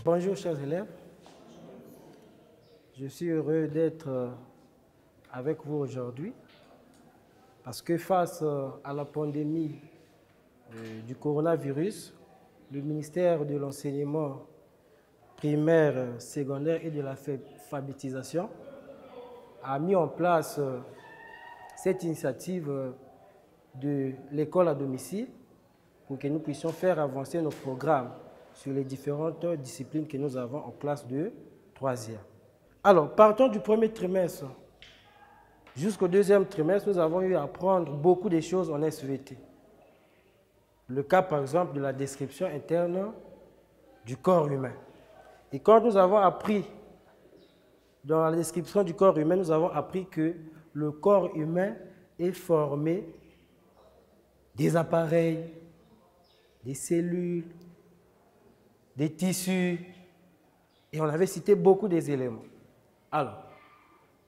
Bonjour chers élèves, je suis heureux d'être avec vous aujourd'hui parce que face à la pandémie du coronavirus, le ministère de l'enseignement primaire, secondaire et de l'alphabétisation a mis en place cette initiative de l'école à domicile pour que nous puissions faire avancer nos programmes sur les différentes disciplines que nous avons en classe de 3e. Alors, partons du premier trimestre jusqu'au deuxième trimestre, nous avons eu à apprendre beaucoup de choses en SVT. Le cas, par exemple, de la description interne du corps humain. Et quand nous avons appris, dans la description du corps humain, nous avons appris que le corps humain est formé des appareils, des cellules, des tissus, et on avait cité beaucoup des éléments. Alors,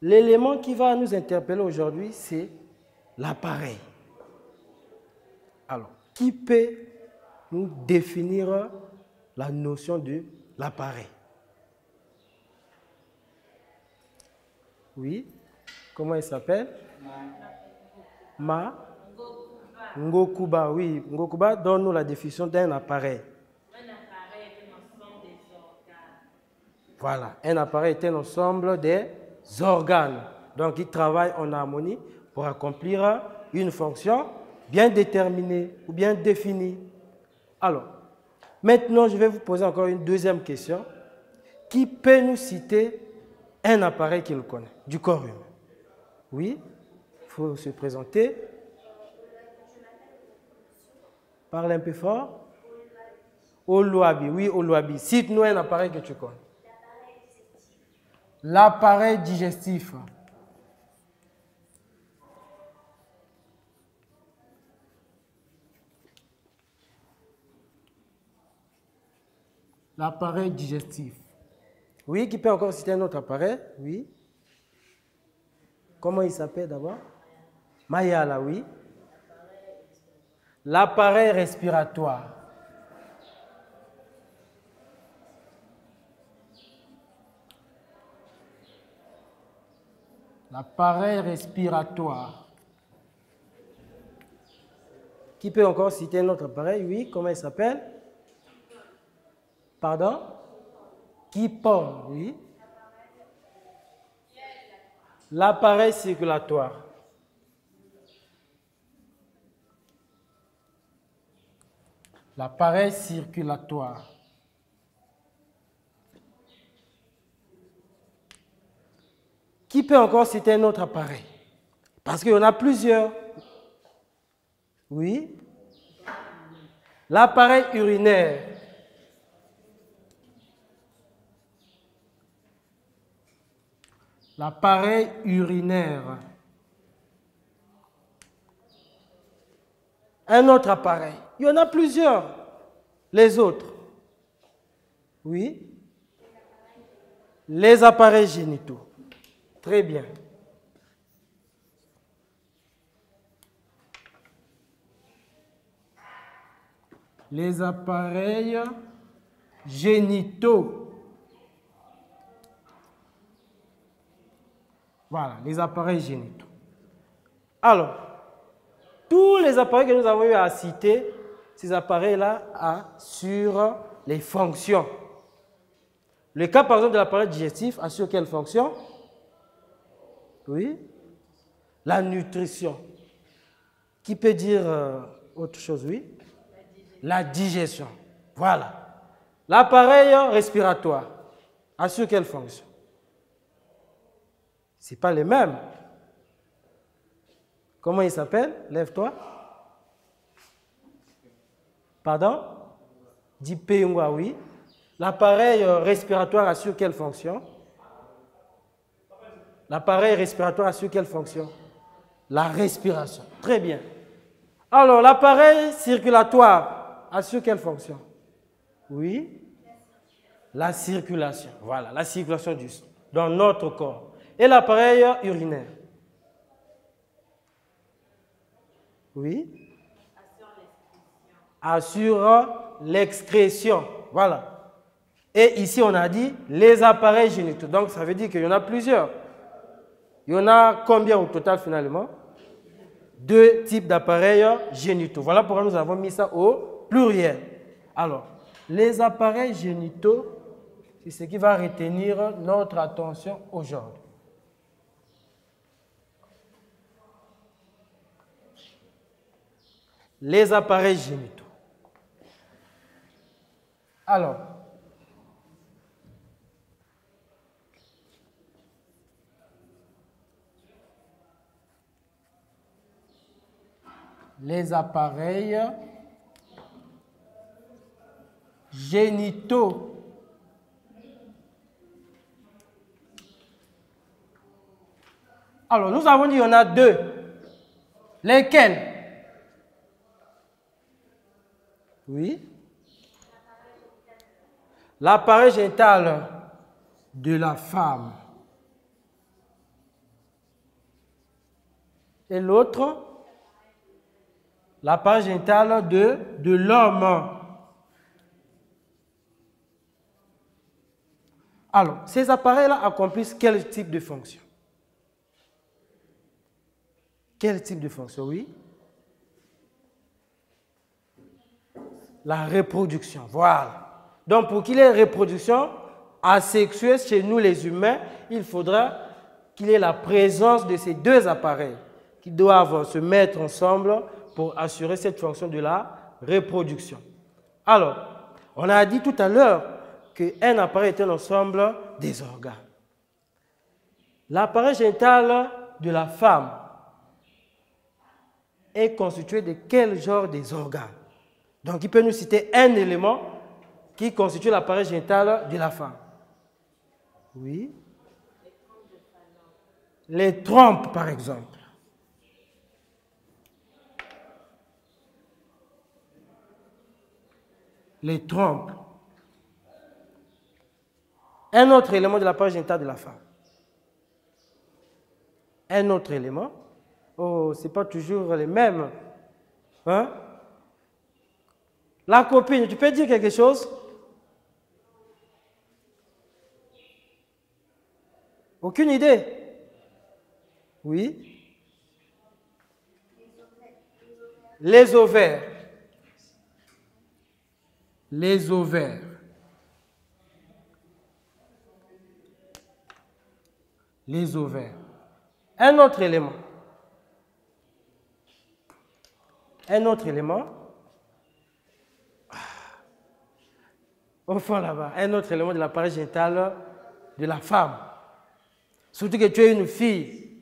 l'élément qui va nous interpeller aujourd'hui, c'est l'appareil. Alors, qui peut nous définir la notion de l'appareil? Oui, comment il s'appelle? Ngokuba, oui. Ngokuba, donne-nous la définition d'un appareil. Voilà, un appareil est un ensemble des organes. Donc, il travaille en harmonie pour accomplir une fonction bien déterminée ou bien définie. Alors, maintenant, je vais vous poser encore une deuxième question. Qui peut nous citer un appareil qu'il connaît, du corps humain? Oui, il faut se présenter. Parle un peu fort. Oluabi, oui, Oluabi. Cite-nous un appareil que tu connais. L'appareil digestif. L'appareil digestif. Oui, qui peut encore citer un autre appareil? Oui. Comment il s'appelle d'abord? Mayala, oui. L'appareil respiratoire. L'appareil respiratoire. Qui peut encore citer un autre appareil? Oui, comment il s'appelle? Pardon? Qui pompe? Oui. L'appareil circulatoire. L'appareil circulatoire. Qui peut encore citer un autre appareil? Parce qu'il y en a plusieurs. Oui. L'appareil urinaire. L'appareil urinaire. Un autre appareil. Il y en a plusieurs. Les autres. Oui. Les appareils génitaux. Très bien. Les appareils génitaux. Voilà, les appareils génitaux. Alors, tous les appareils que nous avons eu à citer, ces appareils-là assurent les fonctions. Le cas, par exemple, de l'appareil digestif assure quelle fonction? Oui. La nutrition. Qui peut dire autre chose, oui? La digestion. Voilà. L'appareil respiratoire assure quelle fonction? Ce n'est pas les mêmes. Comment il s'appelle? Lève-toi. Pardon? Dipéungwa, oui. L'appareil respiratoire assure quelle fonction? L'appareil respiratoire assure quelle fonction? La respiration. Très bien. Alors, l'appareil circulatoire assure quelle fonction? Oui. La circulation. Voilà, la circulation du sang dans notre corps. Et l'appareil urinaire? Oui. Assure l'excrétion. Voilà. Et ici, on a dit les appareils génitaux. Donc, ça veut dire qu'il y en a plusieurs. Il y en a combien au total finalement? 2 types d'appareils génitaux. Voilà pourquoi nous avons mis ça au pluriel. Alors, les appareils génitaux, c'est ce qui va retenir notre attention aujourd'hui. Les appareils génitaux. Alors, les appareils génitaux. Alors, nous avons dit qu'il y en a 2. Lesquels? Oui. L'appareil génital de la femme. Et l'autre? L'appareil génital de l'homme. Alors, ces appareils-là accomplissent quel type de fonction? Quel type de fonction, oui? La reproduction, voilà. Donc, pour qu'il y ait reproduction asexuée chez nous les humains, il faudra qu'il y ait la présence de ces 2 appareils qui doivent se mettre ensemble pour assurer cette fonction de la reproduction. Alors, on a dit tout à l'heure qu'un appareil est un ensemble des organes. L'appareil génital de la femme est constitué de quel genre des organes? Donc, il peut nous citer un élément qui constitue l'appareil génital de la femme. Oui. Les trompes, par exemple. Les trompes. Un autre élément de l'appareil génital de la femme. Un autre élément. Oh, ce n'est pas toujours les mêmes. Hein? La copine, tu peux dire quelque chose? Aucune idée? Oui. Les ovaires. Les ovaires. Les ovaires. Un autre élément. Un autre élément. Au fond là-bas, un autre élément de l'appareil génital de la femme. Surtout que tu es une fille.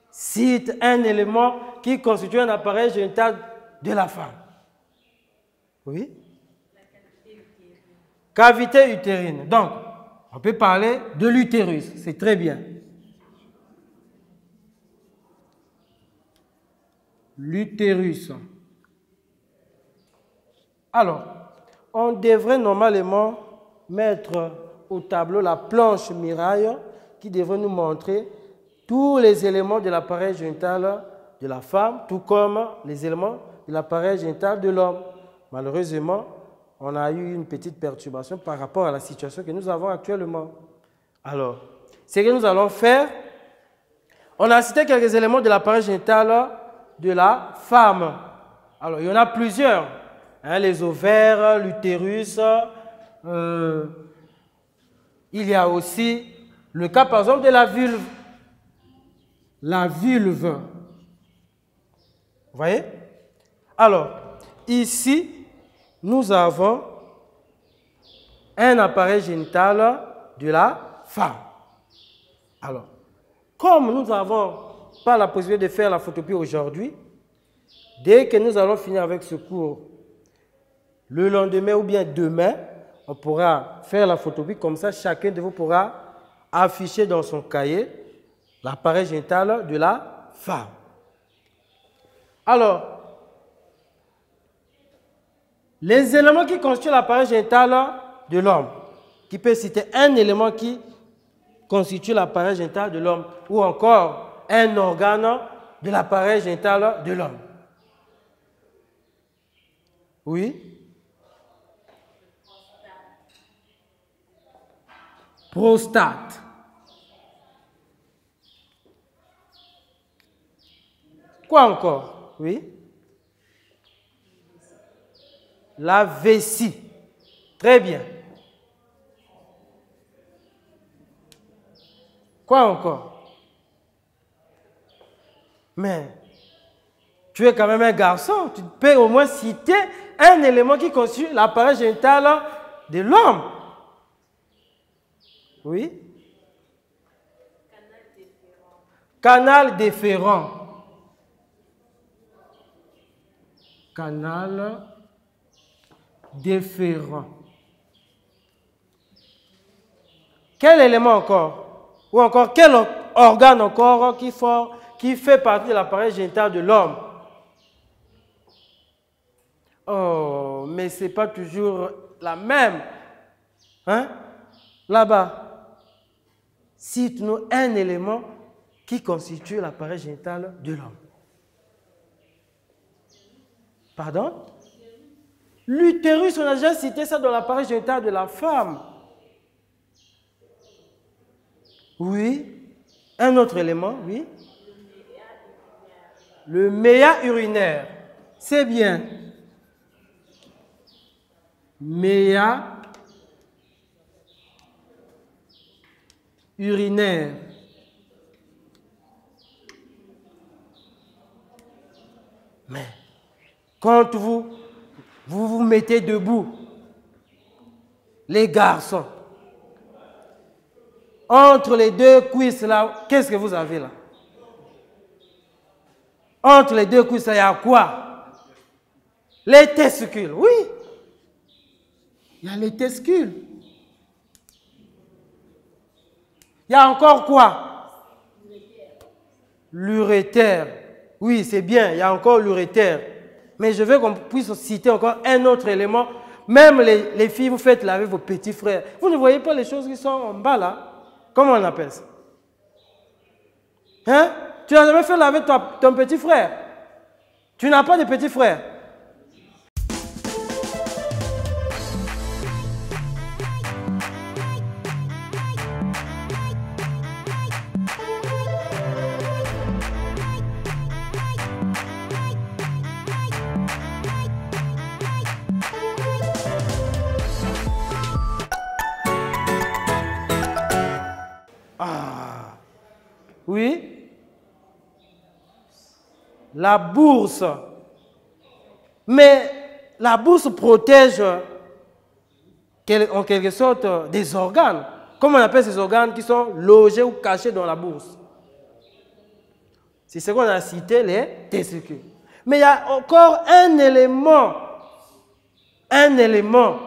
Cite un élément qui constitue un appareil génital de la femme. Oui? La cavité utérine. Cavité utérine. Donc, on peut parler de l'utérus. C'est très bien. L'utérus. Alors, on devrait normalement mettre au tableau la planche miraille qui devrait nous montrer tous les éléments de l'appareil génital de la femme, tout comme les éléments de l'appareil génital de l'homme. Malheureusement, on a eu une petite perturbation par rapport à la situation que nous avons actuellement. Alors, ce que nous allons faire, on a cité quelques éléments de l'appareil génital de la femme. Alors, il y en a plusieurs. Hein, les ovaires, l'utérus, il y a aussi Le cas, par exemple, de la vulve. La vulve. Vous voyez? Alors, ici, nous avons un appareil génital de la femme. Alors, comme nous n'avons pas la possibilité de faire la photocopie aujourd'hui, dès que nous allons finir avec ce cours, le lendemain ou bien demain, on pourra faire la photocopie. Comme ça, chacun de vous pourra afficher dans son cahier l'appareil génital de la femme. Alors, les éléments qui constituent l'appareil génital de l'homme, qui peut citer un élément qui constitue l'appareil génital de l'homme ou encore un organe de l'appareil génital de l'homme. Oui? Prostate. Quoi encore? Oui? La vessie. Très bien. Quoi encore? Mais tu es quand même un garçon. Tu peux au moins citer un élément qui constitue l'appareil génital de l'homme. Oui? Canal déférent. Canal déférent. Quel élément encore? Ou encore quel organe encore qui fait partie de l'appareil génital de l'homme? Oh, mais ce n'est pas toujours la même. Hein? Là-bas. Cite-nous un élément qui constitue l'appareil génital de l'homme. Pardon? L'utérus, on a déjà cité ça dans l'appareil génital de la femme. Oui. Un autre élément, oui. Le méa urinaire. C'est bien. Méa urinaire. Mais quand vous mettez debout, les garçons, entre les deux cuisses là, qu'est-ce que vous avez là? Entre les deux cuisses, il y a quoi? Les testicules, oui. Il y a les testicules. Il y a encore quoi? L'urétère. Oui, c'est bien, il y a encore l'urétère. Mais je veux qu'on puisse citer encore un autre élément. Même les filles, vous faites laver vos petits frères. Vous ne voyez pas les choses qui sont en bas là? Comment on appelle ça? Hein? Tu n'as jamais fait laver ton petit frère? Tu n'as pas de petit frère? Oui. La bourse. Mais la bourse protège en quelque sorte des organes. Comment on appelle ces organes qui sont logés ou cachés dans la bourse? C'est ce qu'on a cité, les testicules. Mais il y a encore un élément. Un élément.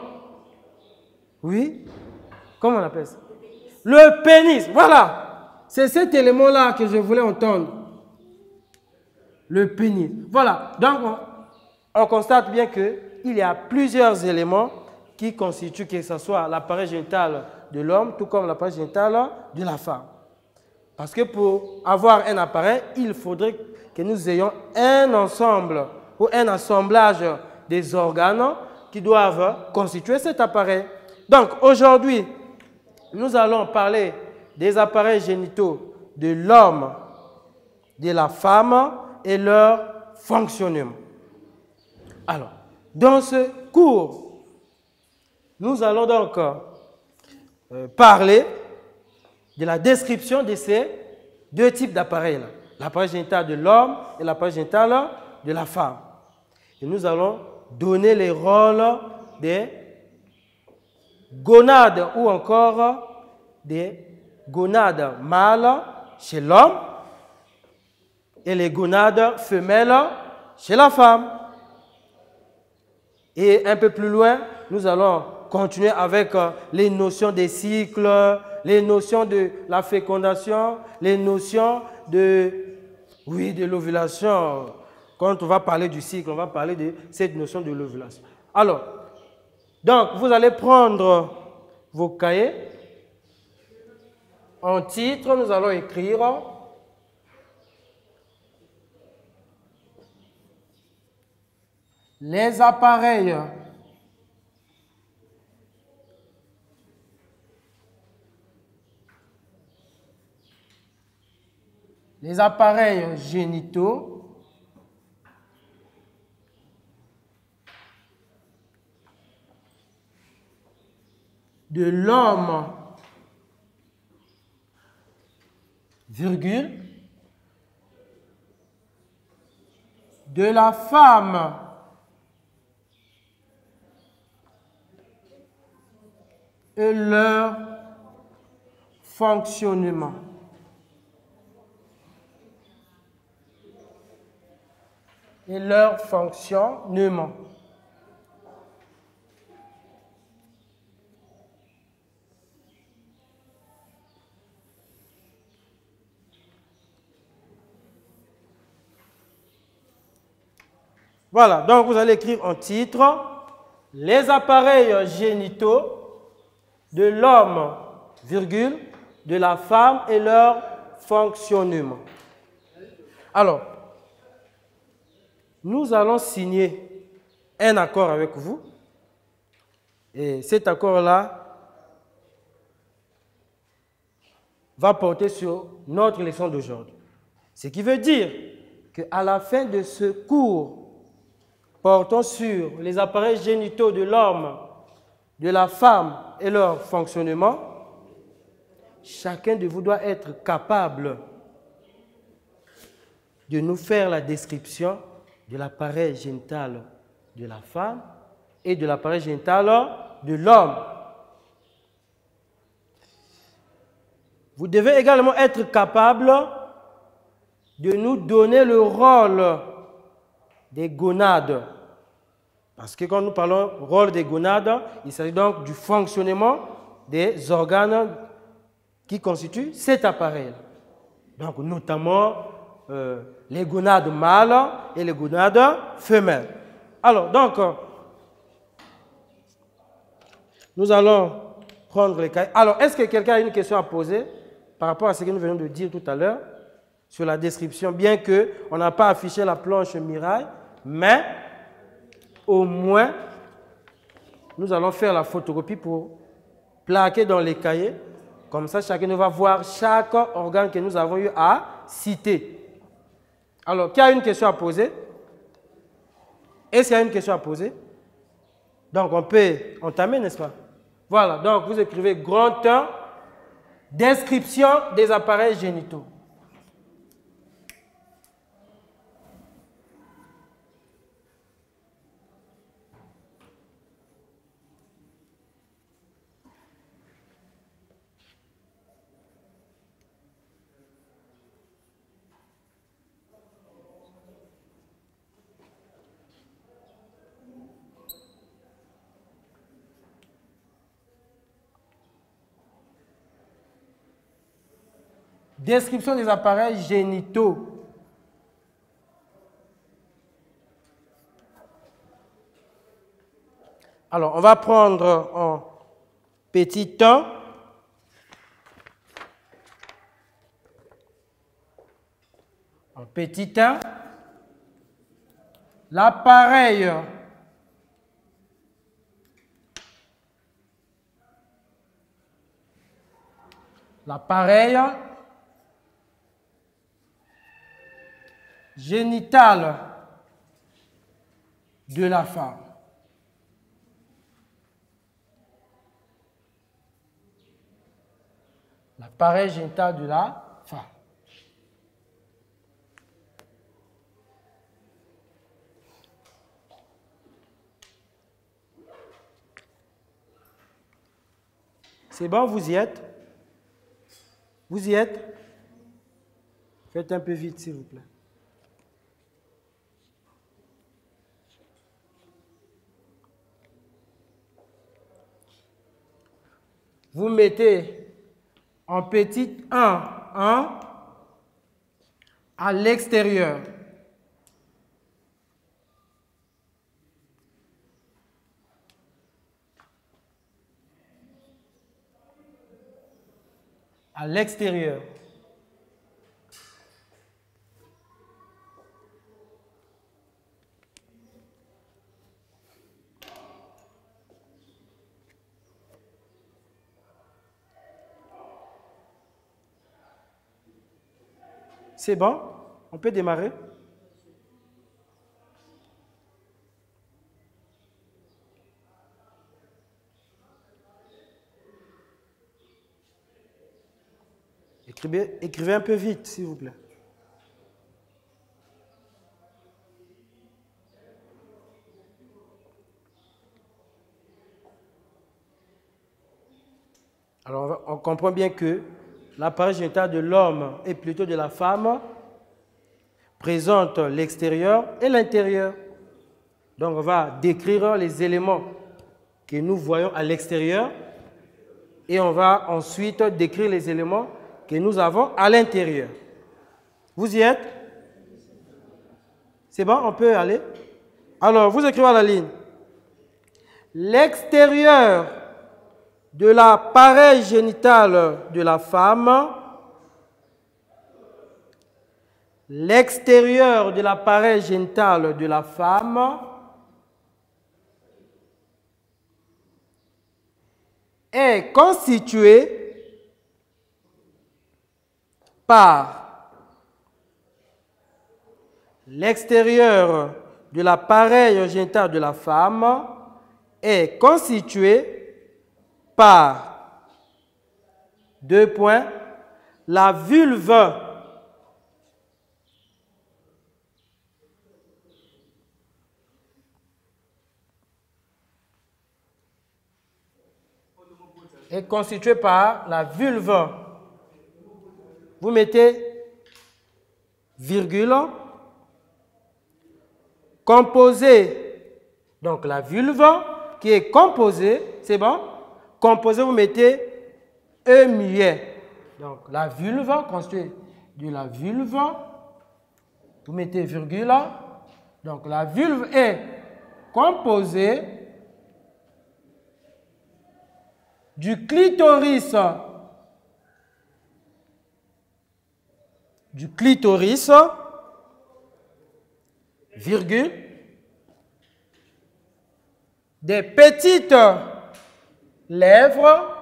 Oui. Comment on appelle ça? Le pénis. Voilà. C'est cet élément-là que je voulais entendre. Le pénis. Voilà. Donc, on constate bien qu'il y a plusieurs éléments qui constituent que ce soit l'appareil génital de l'homme, tout comme l'appareil génital de la femme. Parce que pour avoir un appareil, il faudrait que nous ayons un ensemble ou un assemblage des organes qui doivent constituer cet appareil. Donc, aujourd'hui, nous allons parler des appareils génitaux de l'homme, de la femme et leur fonctionnement. Alors, dans ce cours, nous allons donc parler de la description de ces deux types d'appareils-là. L'appareil génital de l'homme et l'appareil génital de la femme. Et nous allons donner les rôles des gonades ou encore des gonades mâles chez l'homme et les gonades femelles chez la femme. Et un peu plus loin, nous allons continuer avec les notions des cycles, les notions de la fécondation, les notions de l'ovulation. Quand on va parler du cycle, on va parler de cette notion de l'ovulation. Alors, donc, vous allez prendre vos cahiers. En titre, nous allons écrire les appareils génitaux de l'homme, virgule, de la femme et leur fonctionnement. Et leur fonctionnement. Voilà, donc vous allez écrire en titre les appareils génitaux de l'homme, virgule, de la femme et leur fonctionnement. Alors, nous allons signer un accord avec vous. Et cet accord-là va porter sur notre leçon d'aujourd'hui. Ce qui veut dire qu'à la fin de ce cours portant sur les appareils génitaux de l'homme, de la femme et leur fonctionnement, chacun de vous doit être capable de nous faire la description de l'appareil génital de la femme et de l'appareil génital de l'homme. Vous devez également être capable de nous donner le rôle des gonades. Parce que quand nous parlons rôle des gonades, il s'agit donc du fonctionnement des organes qui constituent cet appareil. Donc notamment les gonades mâles et les gonades femelles. Alors donc, nous allons prendre les cahiers. Alors, est-ce que quelqu'un a une question à poser par rapport à ce que nous venons de dire tout à l'heure sur la description, bien qu'on n'a pas affiché la planche miraille, mais au moins, nous allons faire la photocopie pour plaquer dans les cahiers. Comme ça, chacun va voir chaque organe que nous avons eu à citer. Alors, qui a une question à poser? Est-ce qu'il y a une question à poser? Donc, on peut entamer, n'est-ce pas? Voilà, donc vous écrivez grand 1, description des appareils génitaux. Description des appareils génitaux. Alors, on va prendre en petit 1. En petit 1, l'appareil génital de la femme. L'appareil génital de la femme. C'est bon, vous y êtes? Vous y êtes? Faites un peu vite, s'il vous plaît. Vous mettez en petite 1 à l'extérieur. À l'extérieur. C'est bon? On peut démarrer? Écrivez un peu vite, s'il vous plaît. Alors, on comprend bien que l'appareil génital de l'homme et plutôt de la femme présente l'extérieur et l'intérieur. Donc, on va décrire les éléments que nous voyons à l'extérieur et on va ensuite décrire les éléments que nous avons à l'intérieur. Vous y êtes? C'est bon, on peut aller? Alors, vous écrivez à la ligne. L'extérieur de l'appareil génital de la femme, l'extérieur de l'appareil génital de la femme est constitué par l'extérieur de l'appareil génital de la femme est constitué par 2 points, la vulve est constituée par la vulve. Vous mettez virgule, composée, donc la vulve qui est composée, c'est bon? Composée, vous mettez E muet. Donc la vulve constituée de la vulve, vous mettez virgule. Donc la vulve est composée du clitoris, virgule, des petites lèvres,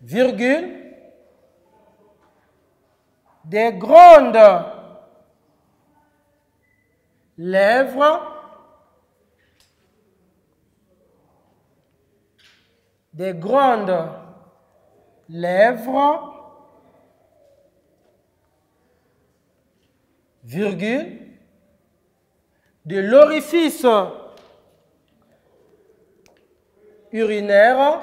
virgule, des grandes lèvres, virgule, de l'orifice urinaire,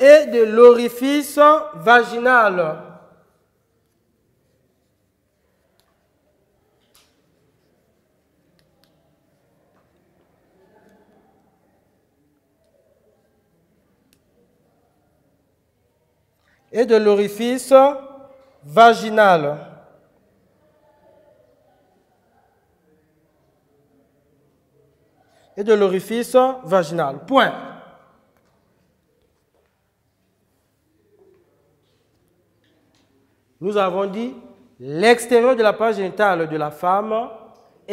et de l'orifice vaginal. Et de l'orifice vaginal. Et de l'orifice vaginal. Point. Nous avons dit l'extérieur de l'appareil génital de la femme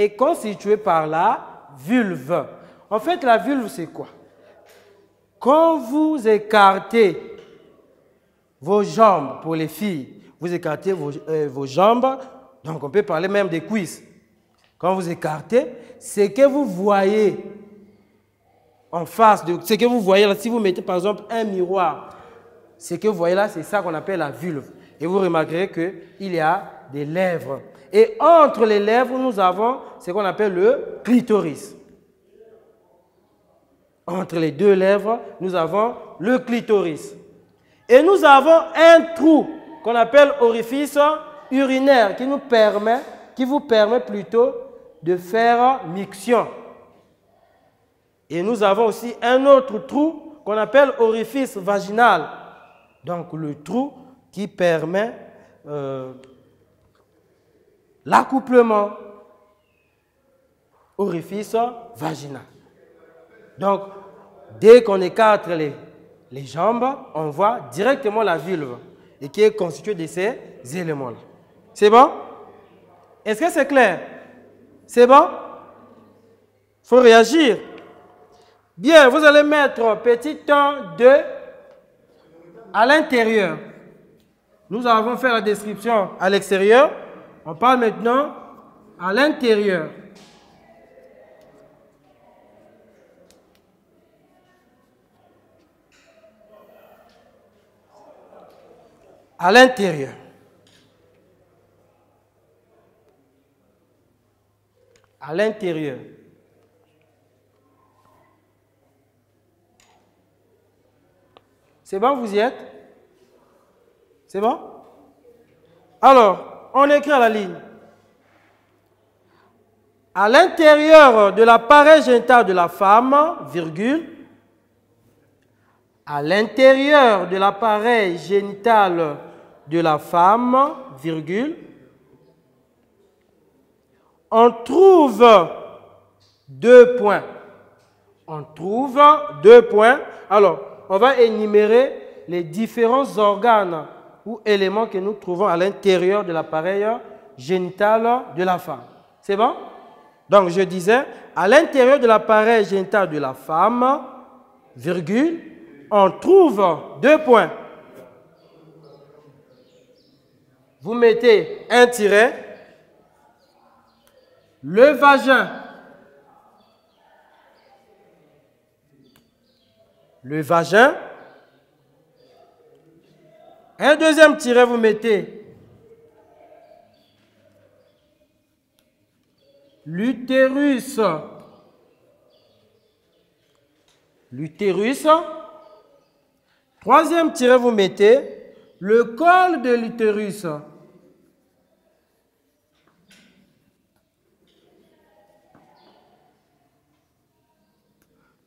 est constituée par la vulve. En fait, la vulve, c'est quoi? Quand vous écartez vos jambes, pour les filles, vous écartez vos jambes, donc on peut parler même des cuisses. Quand vous écartez, c'est que vous voyez en face de ce que vous voyez là, si vous mettez par exemple un miroir, ce que vous voyez là, c'est ça qu'on appelle la vulve. Et vous remarquerez qu'il y a des lèvres. Et entre les lèvres, nous avons ce qu'on appelle le clitoris. Entre les deux lèvres, nous avons le clitoris. Et nous avons un trou qu'on appelle orifice urinaire qui vous permet plutôt de faire miction. Et nous avons aussi un autre trou qu'on appelle orifice vaginal. Donc le trou qui permet l'accouplement. Orifice vaginal. Donc dès qu'on écarte les jambes, on voit directement la vulve et qui est constituée de ces éléments-là. C'est bon? Est-ce que c'est clair? C'est bon? Il faut réagir. Bien, vous allez mettre petit 2 à l'intérieur. Nous avons fait la description à l'extérieur. On parle maintenant à l'intérieur. À l'intérieur. À l'intérieur. C'est bon, vous y êtes? C'est bon? Alors, on écrit à la ligne. À l'intérieur de l'appareil génital de la femme, virgule, à l'intérieur de l'appareil génital de la femme, virgule, on trouve 2 points. On trouve 2 points. Alors, on va énumérer les différents organes ou éléments que nous trouvons à l'intérieur de l'appareil génital de la femme. C'est bon? Donc, je disais, à l'intérieur de l'appareil génital de la femme, virgule, on trouve 2 points. Vous mettez un tiret. Le vagin. Le vagin. Un deuxième tiret, vous mettez l'utérus. L'utérus. Troisième tiret, vous mettez le col de l'utérus.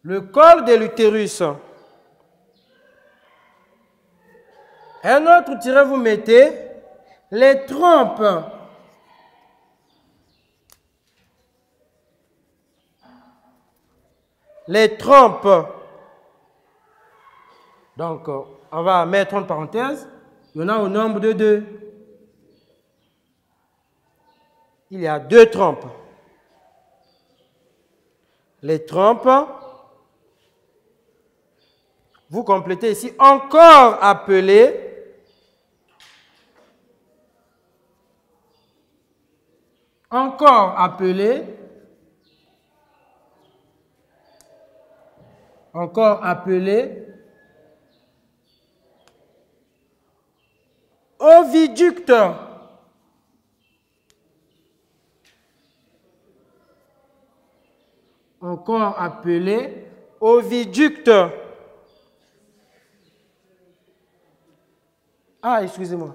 Le col de l'utérus. Un autre tiret, vous mettez les trompes. Les trompes. Donc, on va mettre une parenthèse. Il y en a au nombre de 2. Il y a 2 trompes. Les trompes. Vous complétez ici, encore appelé oviducte. Encore appelé oviducte. Ah, excusez-moi,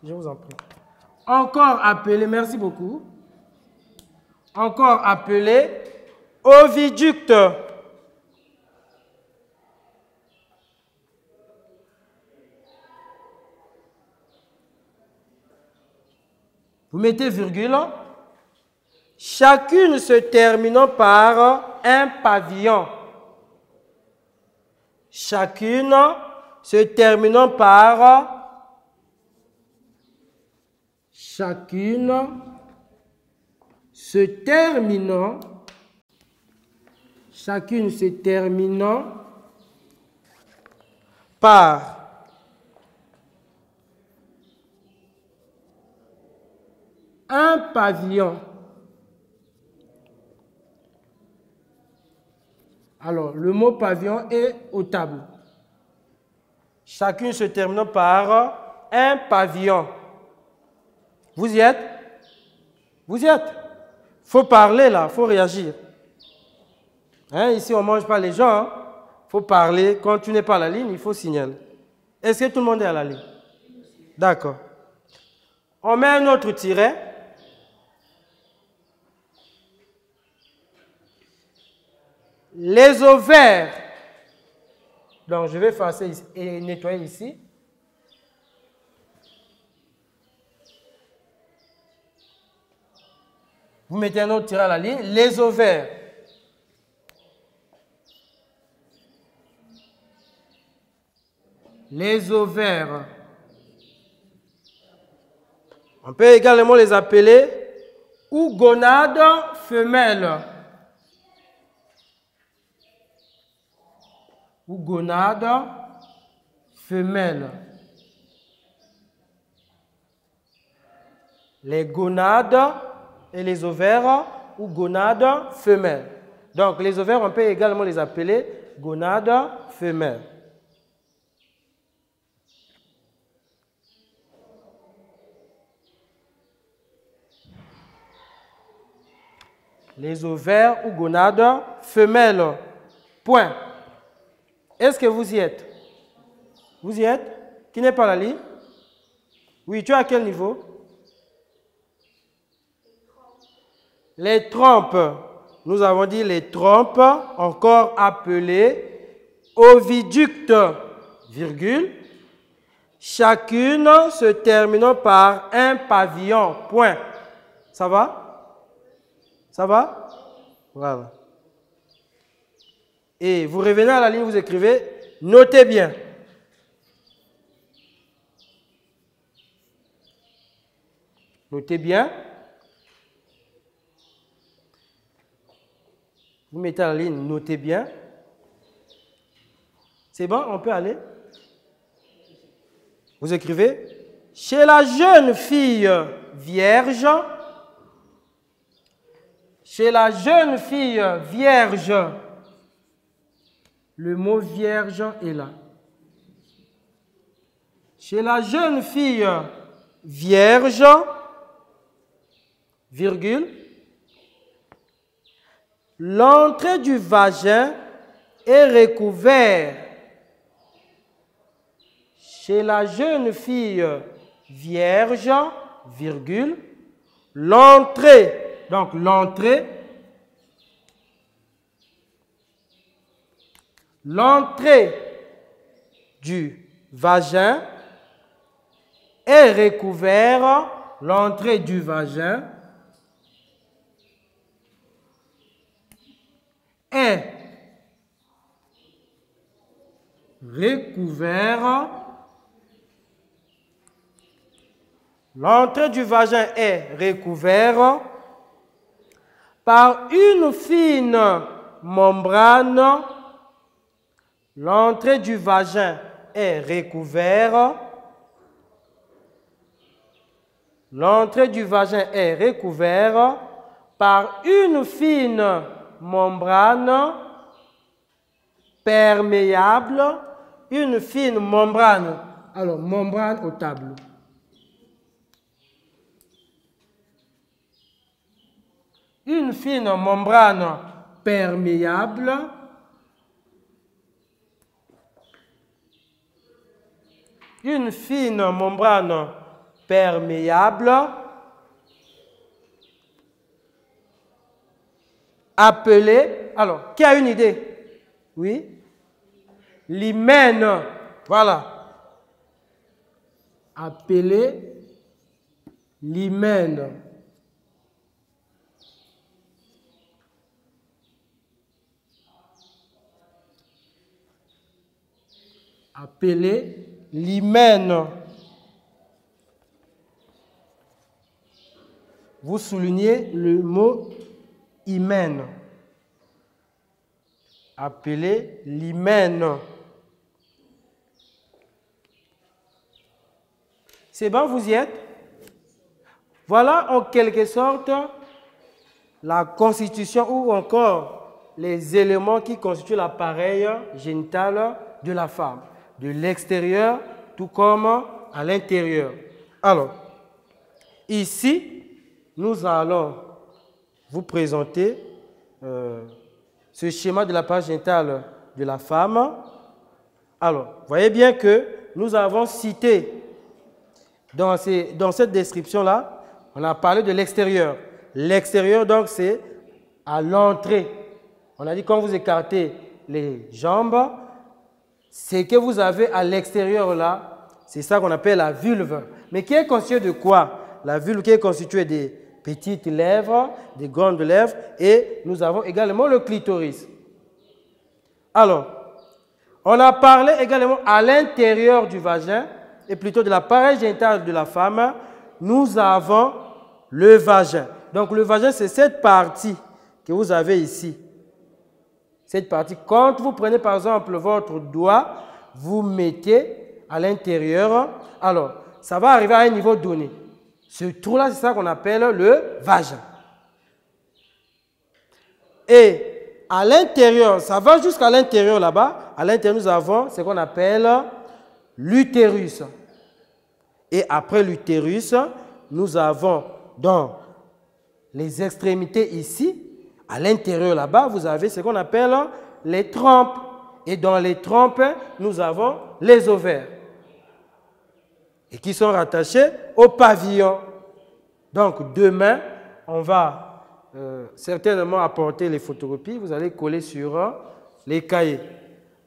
je vous en prie. Encore appelé, merci beaucoup. Encore appelé oviducte. Vous mettez virgule. Chacune se terminant par un pavillon. Chacune se terminant par se terminant, chacune se terminant par un pavillon. Alors, le mot pavillon est au tableau. Chacune se terminant par un pavillon. Vous y êtes? Vous y êtes? Il faut parler là, il faut réagir. Hein, ici, on ne mange pas les gens. Il faut parler. Quand tu n'es pas à la ligne, il faut signaler. Est-ce que tout le monde est à la ligne? D'accord. On met un autre tiret. Les ovaires. Donc, je vais effacer et nettoyer ici. Vous mettez un autre tiret à la ligne. Les ovaires. Les ovaires. On peut également les appeler ou gonades femelles. Ou gonades femelles. Les gonades et les ovaires ou gonades femelles. Donc, les ovaires, on peut également les appeler gonades femelles. Les ovaires ou gonades femelles. Point. Est-ce que vous y êtes? Vous y êtes? Qui n'est pas à la ligne? Oui, tu es à quel niveau? Les trompes. Nous avons dit les trompes, encore appelées oviductes, virgule. Chacune se terminant par un pavillon. Point. Ça va? Ça va? Voilà. Et vous revenez à la ligne, vous écrivez, notez bien. Notez bien. Vous mettez à la ligne, notez bien. C'est bon, on peut aller? Vous écrivez, chez la jeune fille vierge, chez la jeune fille vierge, le mot vierge est là. Chez la jeune fille vierge, virgule, l'entrée du vagin est recouverte. Chez la jeune fille vierge, virgule, l'entrée, donc l'entrée du vagin est recouverte, l'entrée du vagin est recouverte, l'entrée du vagin est recouverte par une fine membrane. L'entrée du vagin est recouverte. L'entrée du vagin est recouverte par une fine membrane perméable. Une fine membrane. Alors, membrane au tableau. Une fine membrane perméable. Une fine membrane perméable appelée, alors, qui a une idée? Oui? L'hymen, voilà. Appelée l'hymen. Appelée l'hymen. vous soulignez le mot hymen. Appelé l'hymen. C'est bon, vous y êtes? Voilà en quelque sorte la constitution ou encore les éléments qui constituent l'appareil génital de la femme, de l'extérieur tout comme à l'intérieur. Alors, ici, nous allons vous présenter ce schéma de l'appareil génital de la femme. Alors, vous voyez bien que nous avons cité dans cette description-là, on a parlé de l'extérieur. L'extérieur, donc, c'est à l'entrée. On a dit quand vous écartez les jambes, ce que vous avez à l'extérieur là, c'est ça qu'on appelle la vulve. Mais qui est constitué de quoi? La vulve qui est constituée des petites lèvres, des grandes lèvres, et nous avons également le clitoris. Alors, on a parlé également à l'intérieur du vagin, et plutôt de l'appareil génital de la femme, nous avons le vagin. Donc le vagin, c'est cette partie que vous avez ici. Cette partie, quand vous prenez par exemple votre doigt, vous mettez à l'intérieur, alors ça va arriver à un niveau donné. Ce trou-là, c'est ça qu'on appelle le vagin. Et à l'intérieur, ça va jusqu'à l'intérieur là-bas. À l'intérieur, nous avons ce qu'on appelle l'utérus. Et après l'utérus, nous avons dans les extrémités ici, à l'intérieur là-bas, vous avez ce qu'on appelle les trompes. Et dans les trompes, nous avons les ovaires. Et qui sont rattachés au pavillon. Donc demain, on va certainement apporter les photocopies. Vous allez coller sur les cahiers.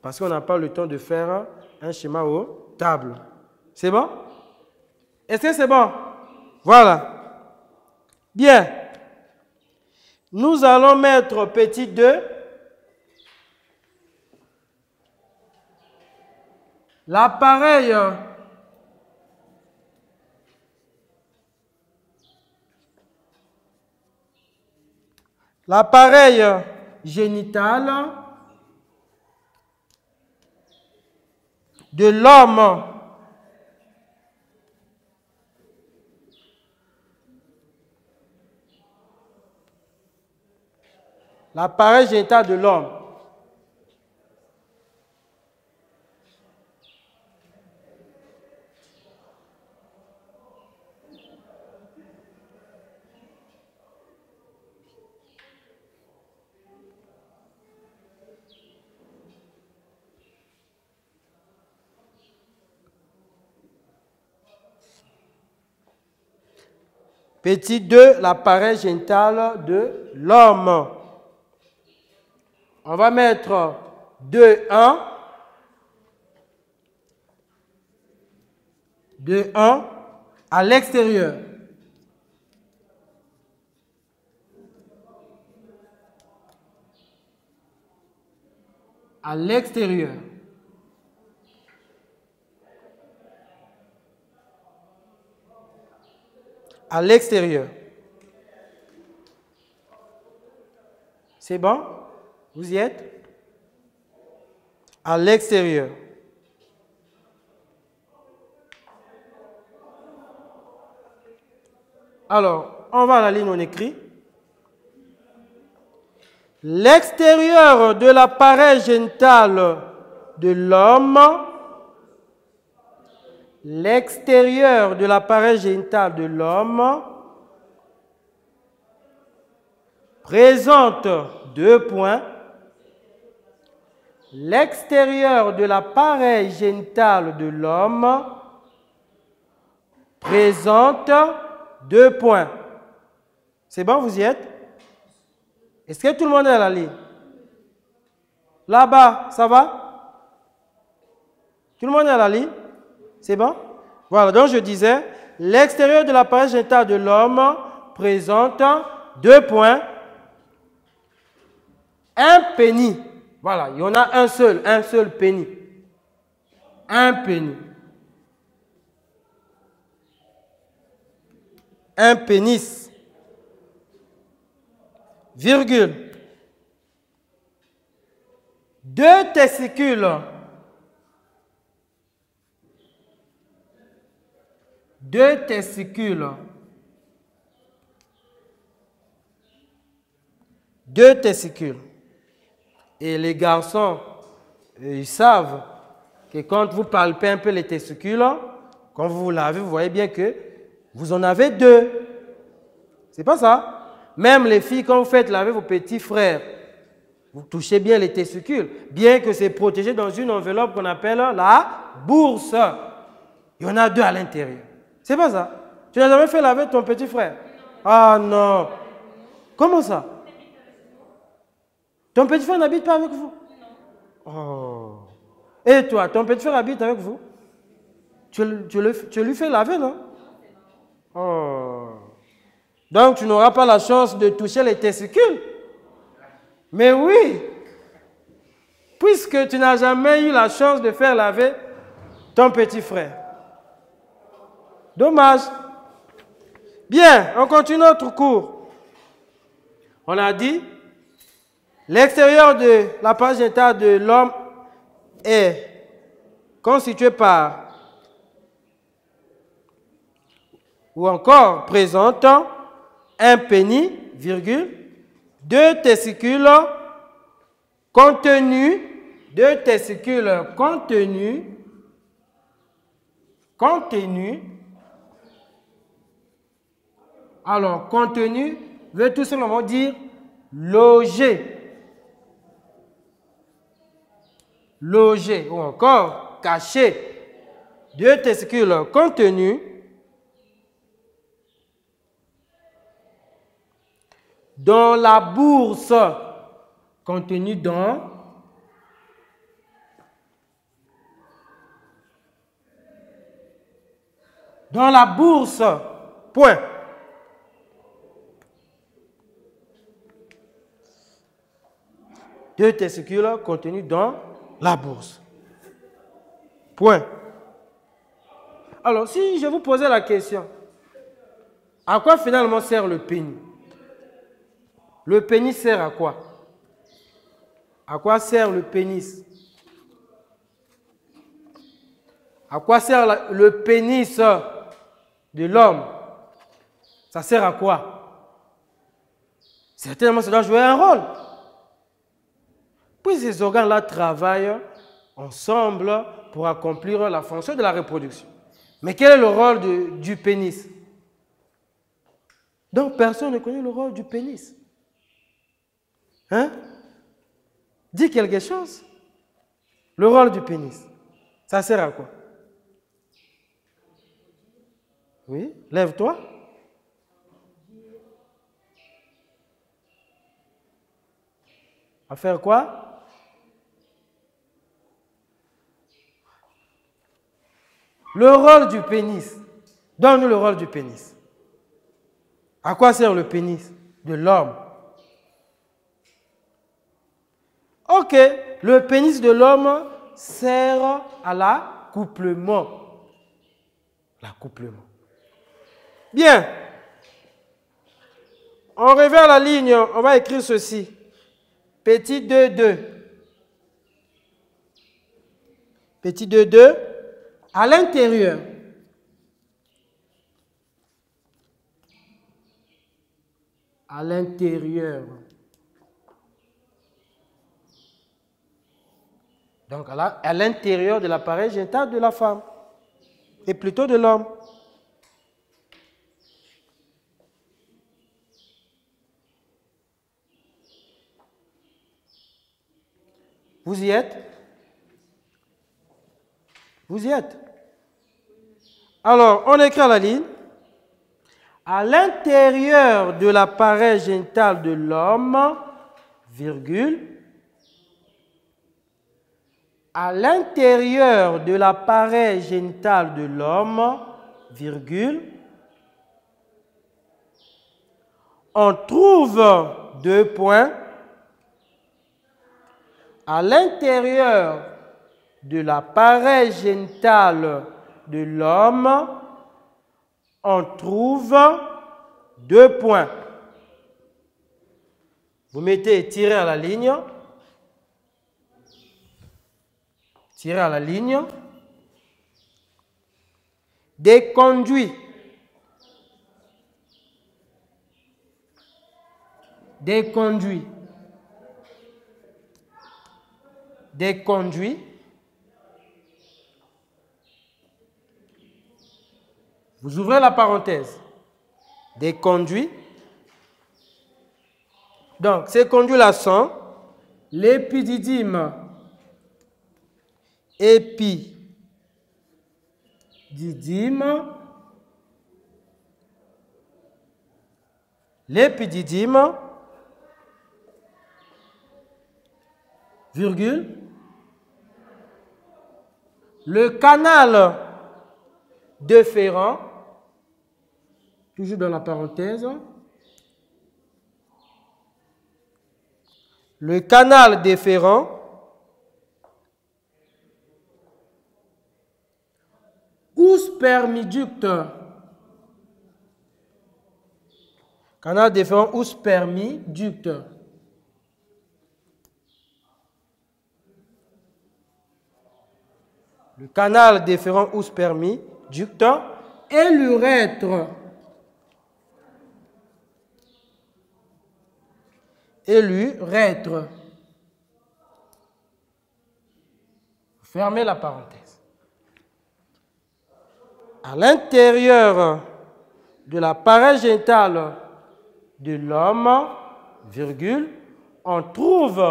Parce qu'on n'a pas le temps de faire un schéma aux tables. C'est bon? Est-ce que c'est bon? Voilà. Bien. Nous allons mettre petit 2. L'appareil génital de l'homme. L'appareil génital de l'homme. Petit 2, l'appareil génital de l'homme. On va mettre 2, 1. 2, 1 à l'extérieur. À l'extérieur. À l'extérieur. C'est bon? Vous y êtes? À l'extérieur. Alors, on va à la ligne, on écrit. L'extérieur de l'appareil génital de l'homme, l'extérieur de l'appareil génital de l'homme présente 2 points. L'extérieur de l'appareil génital de l'homme présente 2 points. C'est bon, vous y êtes? Est-ce que tout le monde est à la ligne? Là-bas, ça va? Tout le monde est à la ligne? C'est bon? Voilà, donc je disais, l'extérieur de l'appareil génital de l'homme présente 2 points. Un pénis. Voilà, il y en a un seul pénis. Un pénis. Un pénis. virgule, 2 testicules, 2 testicules, 2 testicules. Et les garçons, ils savent que quand vous palpez un peu les testicules, quand vous vous lavez, vous voyez bien que vous en avez 2. C'est pas ça? Même les filles, quand vous faites laver vos petits frères, vous touchez bien les testicules, bien que c'est protégé dans une enveloppe qu'on appelle la bourse. Il y en a 2 à l'intérieur. C'est pas ça? Tu n'as jamais fait laver ton petit frère? Ah non. Comment ça? Ton petit frère n'habite pas avec vous? Oh. Et toi, ton petit frère habite avec vous? Tu lui fais laver, non? Oh. Donc, tu n'auras pas la chance de toucher les testicules. Mais oui, puisque tu n'as jamais eu la chance de faire laver ton petit frère. Dommage. Bien, on continue notre cours. On a dit, l'extérieur de l'appareil génital de l'homme est constitué par, ou encore présentant, un pénis, virgule, 2 testicules contenus, 2 testicules contenus, alors contenu veut tout simplement dire loger, loger ou encore caché, 2 testicules contenus dans la bourse, contenu dans la bourse, point. Deux testicules contenus dans la bourse. Point. Alors, si je vous posais la question, à quoi finalement sert le pénis? Le pénis sert à quoi? À quoi sert le pénis? À quoi sert le pénis de l'homme? Ça sert à quoi? Certainement, ça doit jouer un rôle. Puis ces organes-là travaillent ensemble pour accomplir la fonction de la reproduction. Mais quel est le rôle du pénis? Donc, personne ne connaît le rôle du pénis. Hein? Dis quelque chose. Le rôle du pénis, ça sert à quoi? Oui, lève-toi. À faire quoi? Le rôle du pénis. Donne-nous le rôle du pénis. À quoi sert le pénis de l'homme? Ok, le pénis de l'homme sert à l'accouplement. L'accouplement. Bien. On revient à la ligne, on va écrire ceci. Petit 2,2. Petit 2,2. À l'intérieur. À l'intérieur. Donc, à l'intérieur de l'appareil génital de la femme. Et plutôt de l'homme. Vous y êtes? Vous y êtes? Alors, on écrit à la ligne. À l'intérieur de l'appareil génital de l'homme, virgule, à l'intérieur de l'appareil génital de l'homme, virgule, on trouve 2 points. À l'intérieur de l'appareil génital de l'homme, on trouve 2 points. Vous mettez tirer à la ligne. Tirer à la ligne. Des conduits. Des conduits. Des conduits. Vous ouvrez la parenthèse. Des conduits. Donc, ces conduits-là sont l'épididyme. Épididyme. L'épididyme. Virgule. Le canal déférent. Toujours dans la parenthèse. Le canal déférent ou spermiducte. Canal déférent ou spermiducte. Le canal déférent ou spermiducte et l'urètre. Et l'urètre. Fermez la parenthèse. À l'intérieur de l'appareil génital de l'homme, virgule, on trouve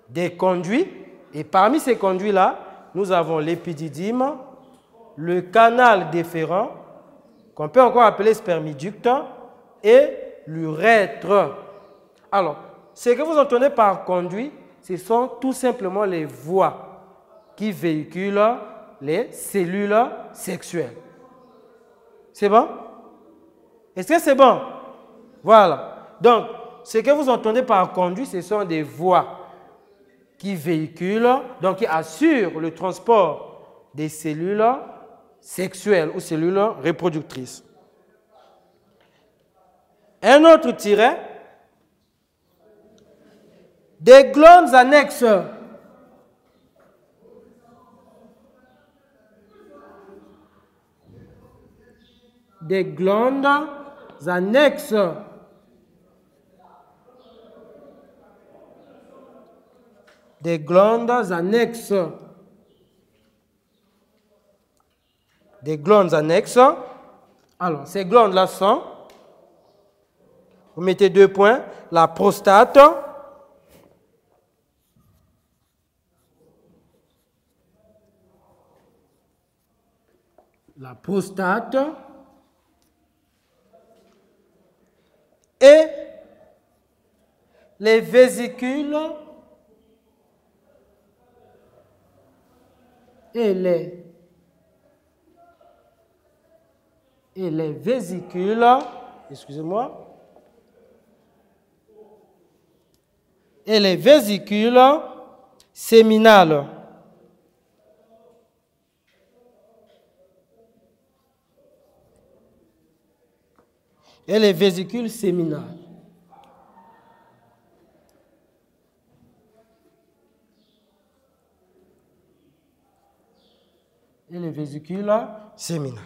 des conduits. Et parmi ces conduits-là, nous avons l'épididyme, le canal déférent, qu'on peut encore appeler spermiducte, et l'urètre. Alors, ce que vous entendez par conduit, ce sont tout simplement les voies qui véhiculent les cellules sexuelles. C'est bon? Est-ce que c'est bon? Voilà. Donc, ce que vous entendez par conduit, ce sont des voies qui véhiculent, donc qui assurent le transport des cellules sexuelles ou cellules reproductrices. Un autre tiret, des glandes annexes. Des glandes annexes. Des glandes annexes. Des glandes annexes. Alors, ces glandes-là sont, vous mettez 2 points, la prostate, la prostate et les vésicules et les vésicules, excusez-moi, et les vésicules séminales. Et les vésicules séminales. Et les vésicules séminales.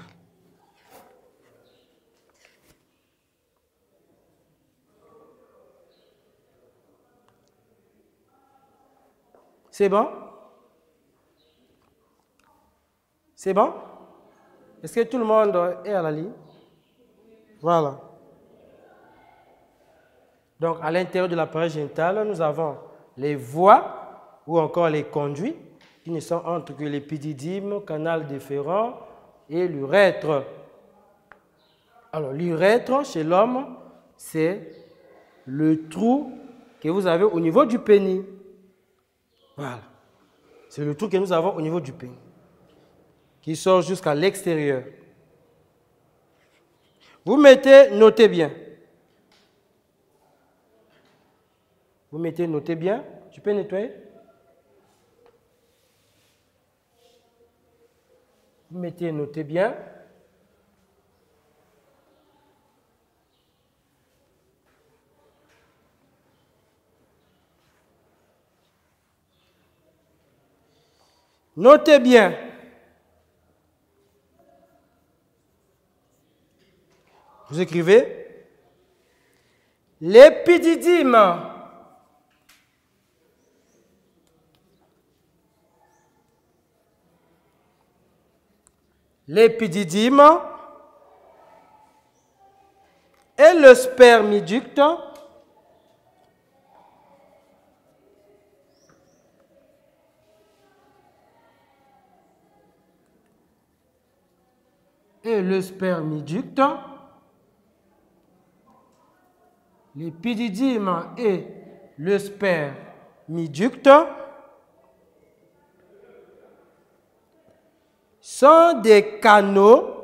C'est bon? C'est bon? Est-ce que tout le monde est à la ligne? Voilà. Donc, à l'intérieur de l'appareil génital, nous avons les voies ou encore les conduits qui ne sont autres que l'épididyme, canal déférent et l'urètre. Alors, l'urètre, chez l'homme, c'est le trou que vous avez au niveau du pénis. Voilà. C'est le trou que nous avons au niveau du pénis, qui sort jusqu'à l'extérieur. Vous mettez, notez bien. Vous mettez, notez bien. Tu peux nettoyer? Vous mettez, notez bien. Notez bien. Vous écrivez l'épididyme. L'épididyme et le spermiducte l'épididyme et le spermiducte sont des canaux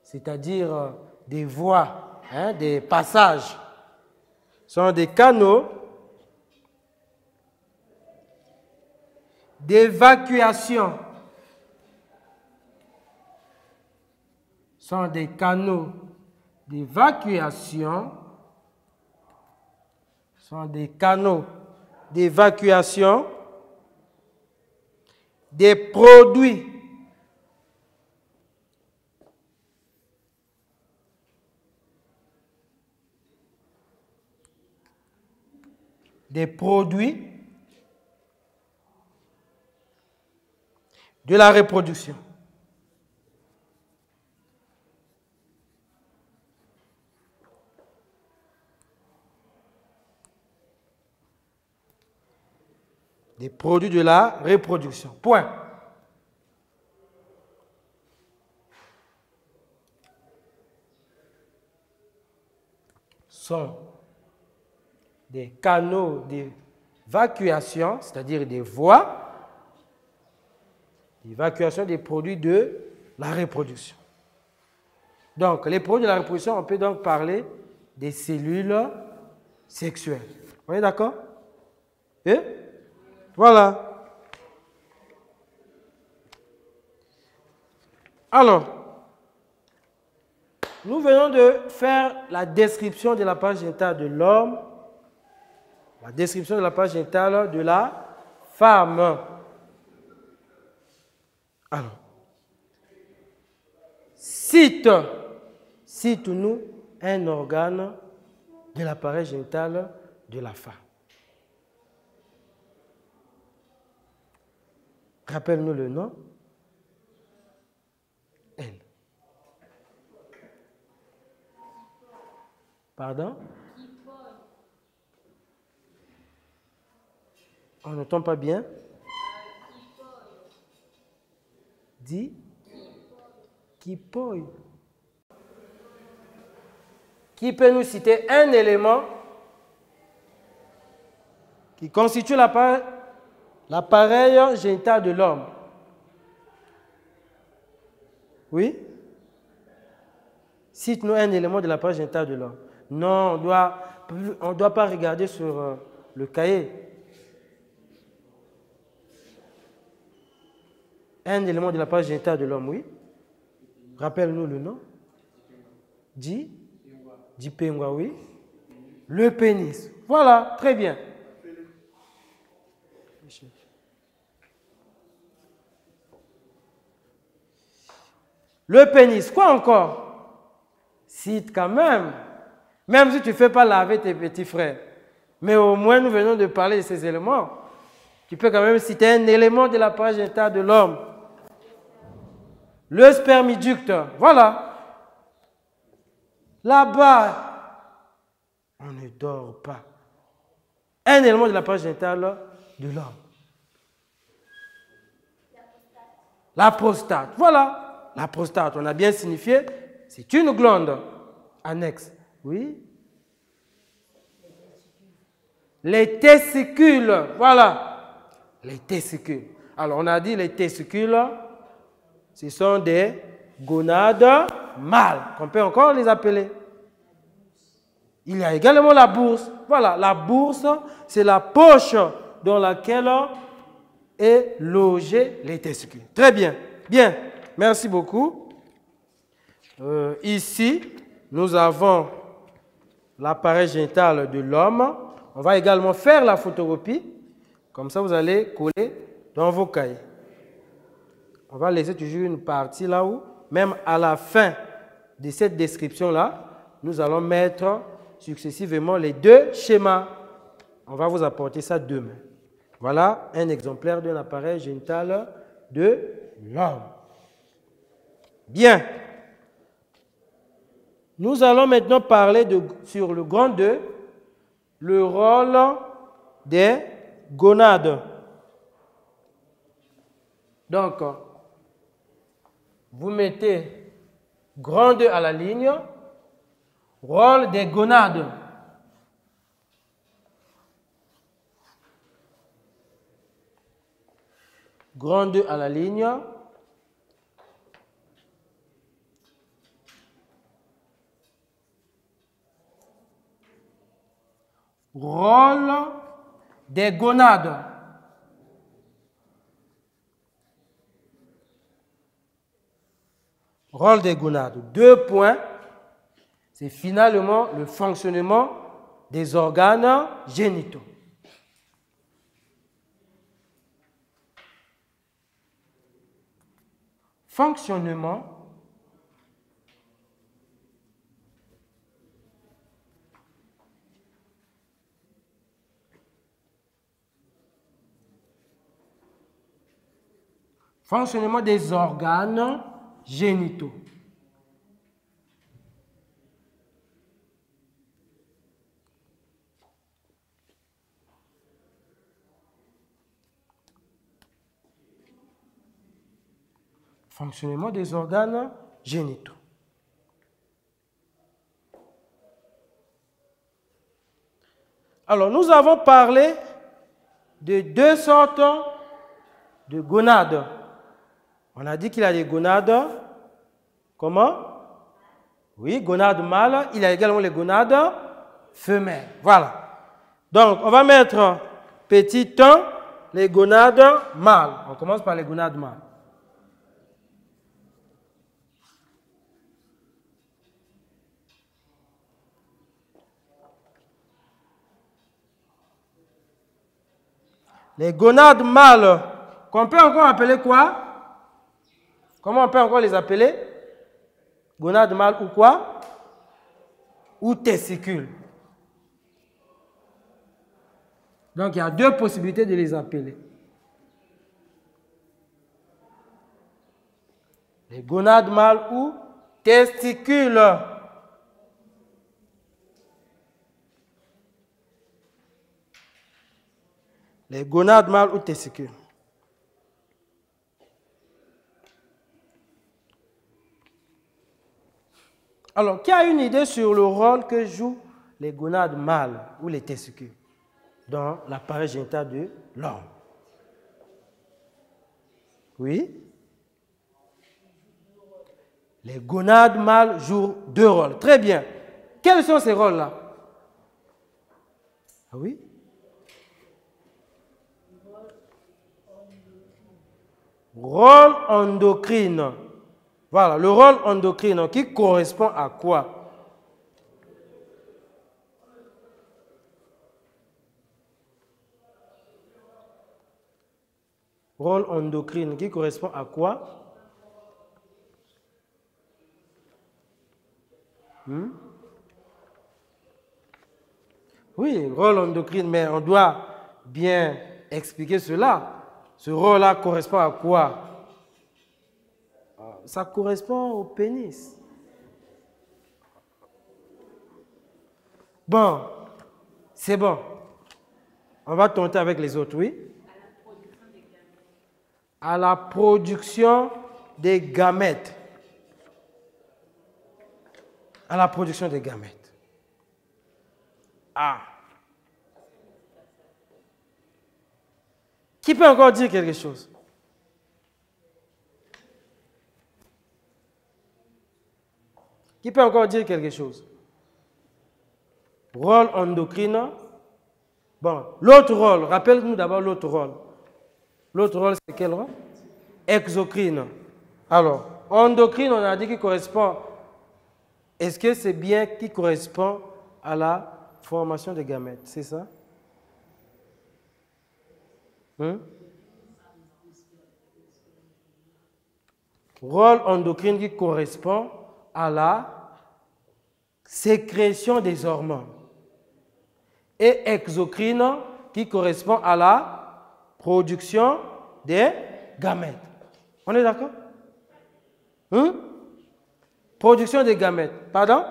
c'est-à-dire des voies, des passages, sont des canaux d'évacuation, des produits de la reproduction. Des produits de la reproduction. Point. Sont des canaux d'évacuation, c'est-à-dire des voies d'évacuation des produits de la reproduction. Donc, les produits de la reproduction, on peut donc parler des cellules sexuelles. Vous êtes d'accord? Et voilà. Alors, nous venons de faire la description de la page génitale de l'homme, la description de la page génitale de la femme. Alors, cite-nous un organe de l'appareil génital de la femme. Rappelle-nous le nom. Elle. Pardon? On n'entend pas bien. Dis. Kyphoi. Qui peut nous citer un élément qui constitue l'appareil génital de l'homme? Oui? Cite-nous un élément de l'appareil génital de l'homme. Non, on ne doit pas regarder sur le cahier. Un élément de l'appareil génital de l'homme, oui? Rappelle-nous le nom. Dipengwa, oui. Le pénis. Voilà, très bien. Le pénis, quoi encore? Cite quand même. Même si tu ne fais pas laver tes petits frères. Mais au moins, nous venons de parler de ces éléments. Tu peux quand même citer un élément de l'appareil génital de l'homme. Le spermiducte, voilà. Là-bas, on ne dort pas. Un élément de l'appareil génital de l'homme. La prostate, voilà. La prostate, on a bien signifié, c'est une glande annexe. Oui. Les testicules, voilà. Les testicules. Alors, on a dit les testicules, ce sont des gonades mâles, qu'on peut encore les appeler. Il y a également la bourse. Voilà, la bourse, c'est la poche dans laquelle est logé les testicules. Très bien. Bien. Merci beaucoup. Ici, nous avons l'appareil génital de l'homme. On va également faire la photocopie. Comme ça, vous allez coller dans vos cahiers. On va laisser toujours une partie là où, même à la fin de cette description-là, nous allons mettre successivement les deux schémas. On va vous apporter ça demain. Voilà un exemplaire d'un appareil génital de l'homme. Bien. Nous allons maintenant parler sur le grand 2, le rôle des gonades. Donc, vous mettez grand 2 à la ligne, rôle des gonades. Grand 2 à la ligne. Rôle des gonades. Rôle des gonades. 2 points. C'est finalement le fonctionnement des organes génitaux. Fonctionnement des organes génitaux. Fonctionnement des organes génitaux. Alors, nous avons parlé de 2 sortes de gonades. On a dit qu'il y a des gonades, comment? Oui, gonades mâles. Il y a également les gonades femelles. Voilà. Donc, on va mettre petit 1, les gonades mâles. On commence par les gonades mâles. Les gonades mâles, qu'on peut encore appeler quoi? Comment on peut encore les appeler? Gonades mâles ou quoi? Ou testicules. Donc, il y a 2 possibilités de les appeler. Les gonades mâles ou testicules. Les gonades mâles ou testicules. Alors, qui a une idée sur le rôle que jouent les gonades mâles ou les testicules dans l'appareil génital de l'homme? Oui? Les gonades mâles jouent 2 rôles. Très bien. Quels sont ces rôles-là? Ah oui? Rôle endocrine. Voilà, le rôle endocrine qui correspond à quoi? Rôle endocrine qui correspond à quoi? Oui, rôle endocrine, mais on doit bien expliquer cela. Ce rôle-là correspond à quoi? Ça correspond au pénis. Bon, c'est bon. On va tenter avec les autres, oui? À la production des gamètes. À la production des gamètes. Ah. Qui peut encore dire quelque chose? Qui peut encore dire quelque chose? Rôle endocrine. Bon, l'autre rôle, rappelle-nous d'abord l'autre rôle. L'autre rôle, c'est quel rôle? Exocrine. Alors, endocrine, on a dit qu'il correspond. Est-ce que c'est bien qui correspond à la formation des gamètes? C'est ça? Rôle endocrine qui correspond à la sécrétion des hormones. Et exocrine qui correspond à la production des gamètes. On est d'accord? Production des gamètes. Pardon?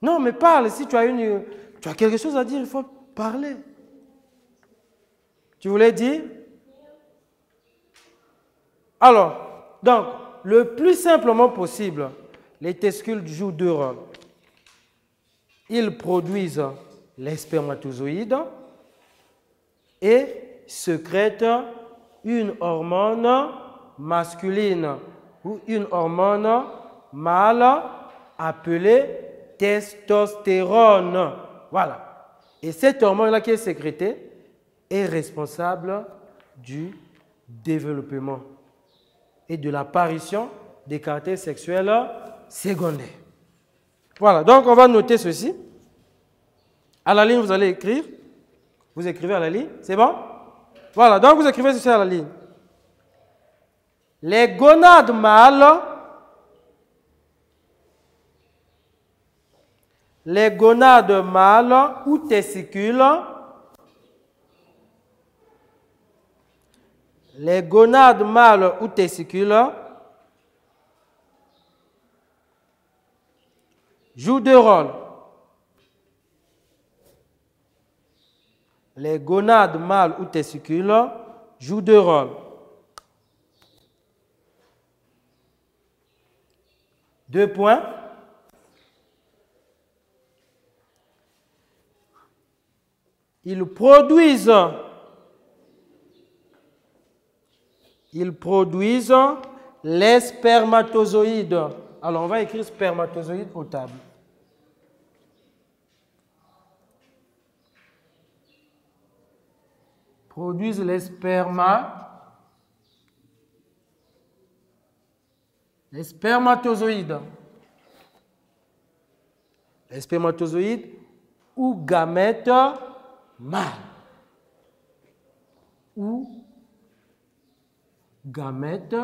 Non, mais parle. Si tu as quelque chose à dire, il faut parler. Tu voulais dire? Alors, donc, le plus simplement possible, les testicules jouent deux rôles. Ils produisent les spermatozoïdes et sécrètent une hormone masculine ou une hormone mâle appelée testostérone. Voilà. Et cette hormone-là qui est sécrétée est responsable du développement et de l'apparition des caractères sexuels secondaires. Voilà, donc on va noter ceci. À la ligne, vous allez écrire. Vous écrivez à la ligne, c'est bon? Voilà, donc vous écrivez ceci à la ligne. Les gonades mâles, ou testicules, les gonades mâles ou testicules jouent deux rôles. Les gonades mâles ou testicules jouent deux rôles. Deux points. Ils produisent les spermatozoïdes. Alors, on va écrire spermatozoïdes aux tables. Produisent les spermatozoïdes. Les spermatozoïdes ou gamètes mâles. Ou gamètes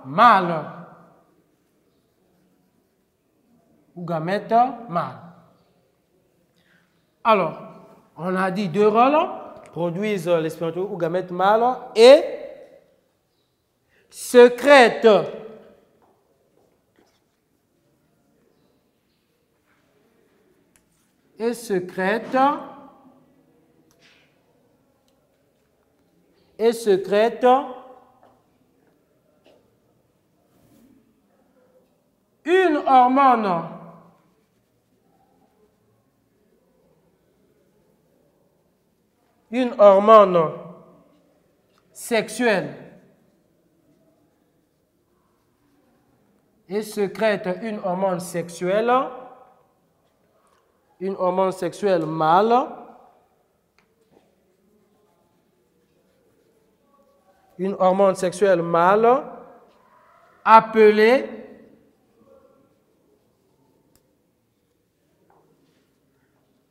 mâles. Ou gamètes mâles. Alors, on a dit deux rôles, produisent les spermatozoïdes ou gamètes mâles et sécrètent une hormone sexuelle et sécrète une hormone sexuelle mâle, appelée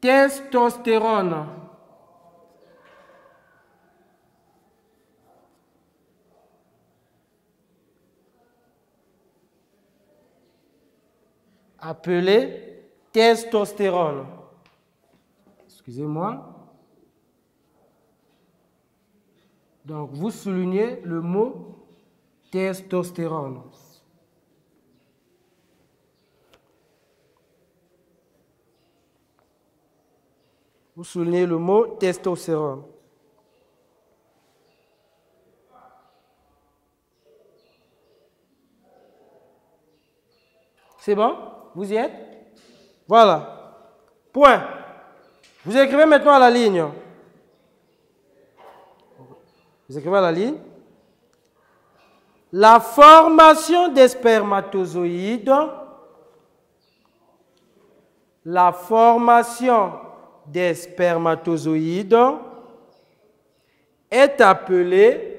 testostérone. Appelée testostérone. Excusez-moi. Donc, vous soulignez le mot testostérone. Vous soulignez le mot testostérone. C'est bon? Vous y êtes? Voilà. Point. Vous écrivez maintenant à la ligne. Vous écrivez à la ligne. La formation des spermatozoïdes, la formation des spermatozoïdes est appelée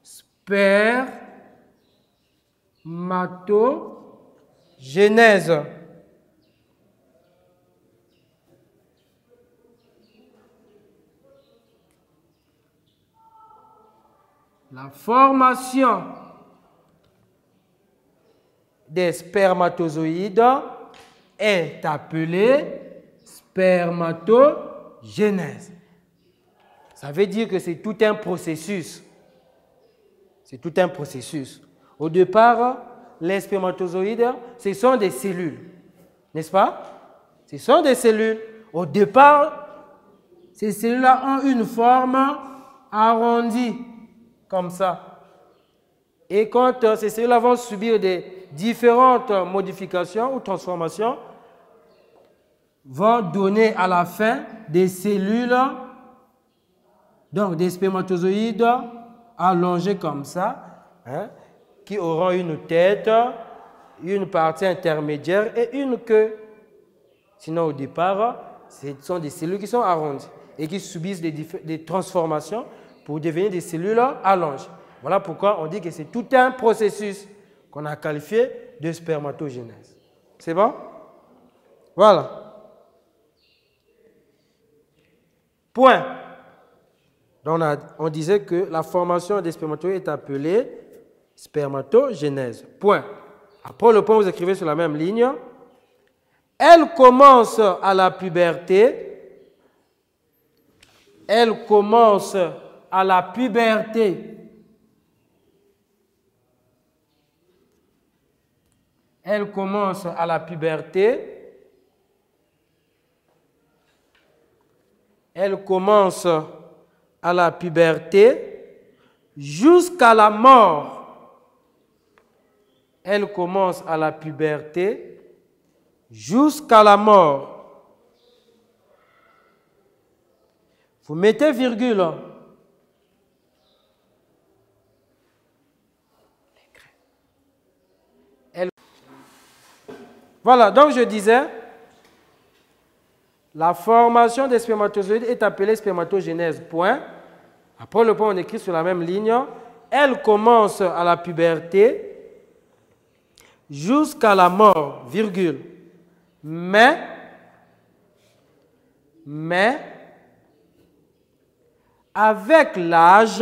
spermatogénèse. La formation des spermatozoïdes est appelée spermatogénèse. Ça veut dire que c'est tout un processus. C'est tout un processus. Au départ, les spermatozoïdes, ce sont des cellules. N'est-ce pas? Ce sont des cellules. Au départ, ces cellules-là ont une forme arrondie, comme ça. Et quand ces cellules vont subir des différentes modifications ou transformations, vont donner à la fin des cellules, donc des spermatozoïdes allongés comme ça, hein, qui auront une tête, une partie intermédiaire et une queue. Sinon, au départ, ce sont des cellules qui sont arrondies et qui subissent des transformations pour devenir des cellules allongées. Voilà pourquoi on dit que c'est tout un processus qu'on a qualifié de spermatogénèse. C'est bon? Voilà. Point. Donc on disait que la formation des spermatozoïdes est appelée spermatogénèse. Point. Après le point, vous écrivez sur la même ligne. Elle commence à la puberté. Elle commence à la puberté. Elle commence à la puberté. Elle commence à la puberté jusqu'à la mort. Elle commence à la puberté jusqu'à la mort. Vous mettez virgule. Voilà, donc je disais, la formation des spermatozoïdes est appelée spermatogénèse, point. Après le point, on écrit sur la même ligne. Elle commence à la puberté jusqu'à la mort, virgule. Mais, avec l'âge,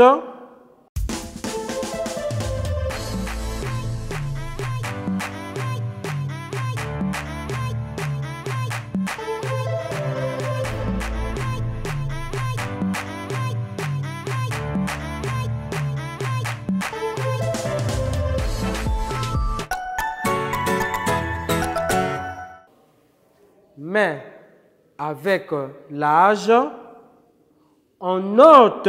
on note,